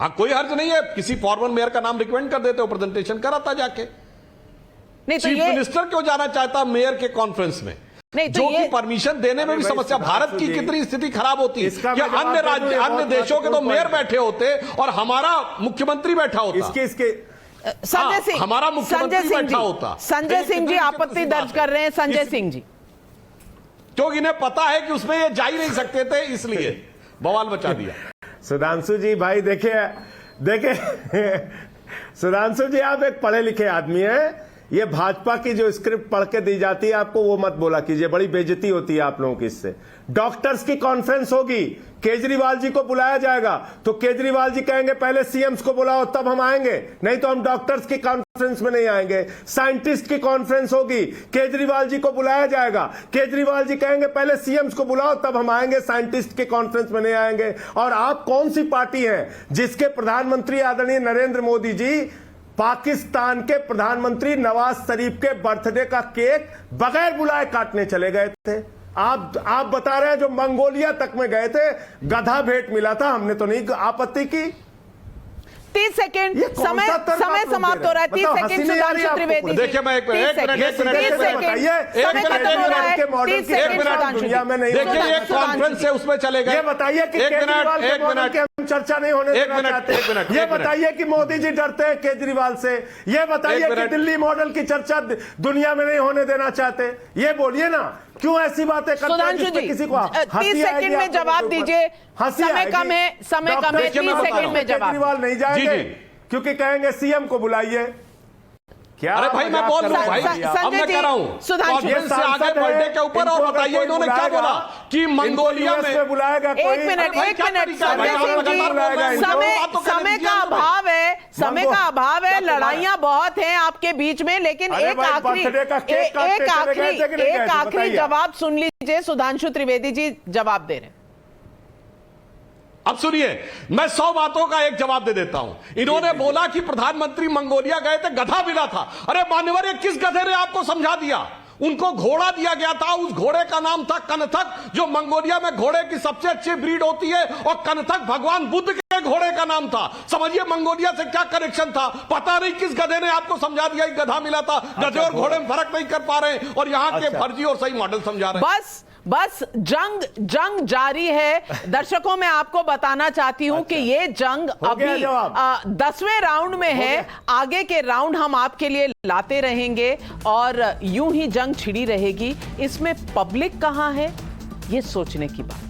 हाँ, कोई हर्ज नहीं है, किसी फॉर्मर मेयर का नाम रिकमेंड कर देते हो, प्रेजेंटेशन कराता जाके। नहीं तो चीफ ये मिनिस्टर क्यों जाना चाहता मेयर के कॉन्फ्रेंस में? नहीं तो जो ये कि परमिशन देने में भी भाई समस्या। भारत की कितनी स्थिति खराब होती है इसका कि मैं जवाब अन्य दे दूं, राज्य, ये अन्य बहुत देशों के तो महत्वपूर्ण मेयर पॉइंट है। बैठे होते और हमारा मुख्यमंत्री बैठा होता। इसके संजय सिंह, हमारा मुख्यमंत्री संजय सिंह बैठा जी, होता। संजय सिंह जी कितनी आपत्ति सी दर्ज बात कर है। रहे हैं। संजय सिंह जी, क्योंकि इन्हें पता है कि उसमें ये जा ही नहीं सकते थे, इसलिए बवाल बचा दिया। सुधांशु जी भाई देखिए सुधांशु जी आप एक पढ़े लिखे आदमी हैं। ये भाजपा की जो स्क्रिप्ट पढ़ के दी जाती है आपको, वो मत बोला कीजिए, बड़ी बेइज्जती होती है आप लोगों की इससे। डॉक्टर्स की कॉन्फ्रेंस होगी, केजरीवाल जी को बुलाया जाएगा, तो केजरीवाल जी कहेंगे पहले सीएम्स को बुलाओ तब हम आएंगे, नहीं तो हम डॉक्टर्स की कॉन्फ्रेंस में नहीं आएंगे। साइंटिस्ट की कॉन्फ्रेंस होगी, केजरीवाल जी को बुलाया जाएगा, केजरीवाल जी कहेंगे पहले सीएम्स को बुलाओ तब हम आएंगे, साइंटिस्ट की कॉन्फ्रेंस में नहीं आएंगे। और आप कौन सी पार्टी है जिसके प्रधानमंत्री आदरणीय नरेंद्र मोदी जी पाकिस्तान के प्रधानमंत्री नवाज शरीफ के बर्थडे का केक बगैर बुलाए काटने चले गए थे? आप बता रहे हैं जो मंगोलिया तक में गए थे, गधा भेंट मिला था, हमने तो नहीं आपत्ति की। 30 सेकंड ये कौन समय सा तर्क समय आप लोग समाप्त दे हो रहे रहा है। हैं? 30 बताओ, सेकंड हंसी नहीं आ रही सुधांशु आपको? त्रिवेदी जी। देखिए, मैं एक मिनट, 30 एक मिनट, एक मिनट, 30 एक मिनट, सेकंड, बताइए, समय खत्म हो रहा है। के मॉडल 30 की सेकंड एक मिनट, सुधांशु दुनिया जी। में नहीं देखिए, ये सुधांशु कॉन्फ्रेंस जी। से उसमें चले गए। ये बताइए कि एक केजरीवाल मिनट, के एक मॉडल मिनट, की हम चर्चा नहीं होने एक देना मिनट, चाहते। एक मिनट, ये एक मिनट। बताइए कि मोदी जी डरते हैं केजरीवाल से। ये बताइए एक कि मिनट। दिल्ली मॉडल की चर्चा दुनिया में नहीं होने देना चाहते। ये बोलिए ना, क्यों ऐसी बातें करते हैं सुधांशु जिसपे जी, किसी को 30 सेकंड में जवाब दीजिए। समय कम है, समय कम है, 30 सेकंड में जवाब। केजरीवाल नहीं जाएंगे जी, जी। क्योंकि कहेंगे सीएम को बुलाइए। क्या अरे भाई, मैं बोल रहा हूं भाई, अब मैं कह रहा हूं सुधांशु, कॉन्फ्रेंस से आगे बर्थडे के ऊपर। और बताइए इन्होंने क्या बोला कि मंगोलिया में बुलाएगा कोई? एक मिनट, भाई, एक क्या मिनट तरीका है भाई? संजय आप सिंह जी, लगातार बोल रहे हैं। समय बात तो करने समय दीजिए का ना भाई। अभाव है, समय का अभाव है, क्या लड़ाइयां बहुत हैं आपके बीच में, लेकिन अरे एक भाई, आखिरी बर्थडे का केक काटते चले गए थे कि नहीं गए थे? आखिरी बताइए। जवाब सुन लीजिए। सुधांशु त्रिवेदी जी जवाब दे रहे हैं। अब सुनिए, मैं 100 बातों का एक जवाब दे देता हूं। इन्होंने बोला कि प्रधानमंत्री मंगोलिया गए थे, गधा मिला था। अरे मान्यवर, ये किस गधे ने आपको समझा दिया? उनको घोड़ा दिया गया था, उस घोड़े का नाम था कनथक, जो मंगोलिया में घोड़े की सबसे अच्छी ब्रीड होती है, और कनथक भगवान बुद्ध के घोड़े का नाम था। समझिए मंगोलिया से क्या कनेक्शन था। पता नहीं किस गधे ने आपको समझा दिया कि गधा मिला था। गधे और घोड़े में फर्क नहीं कर पा रहे हैं, और यहां के फर्जी और सही मॉडल समझा रहे हैं। बस जंग जारी है। दर्शकों, मैं आपको बताना चाहती हूं कि ये जंग अभी 10वें राउंड में है। आगे के राउंड हम आपके लिए लाते रहेंगे और यूं ही जंग छिड़ी रहेगी। इसमें पब्लिक कहां है, ये सोचने की बात।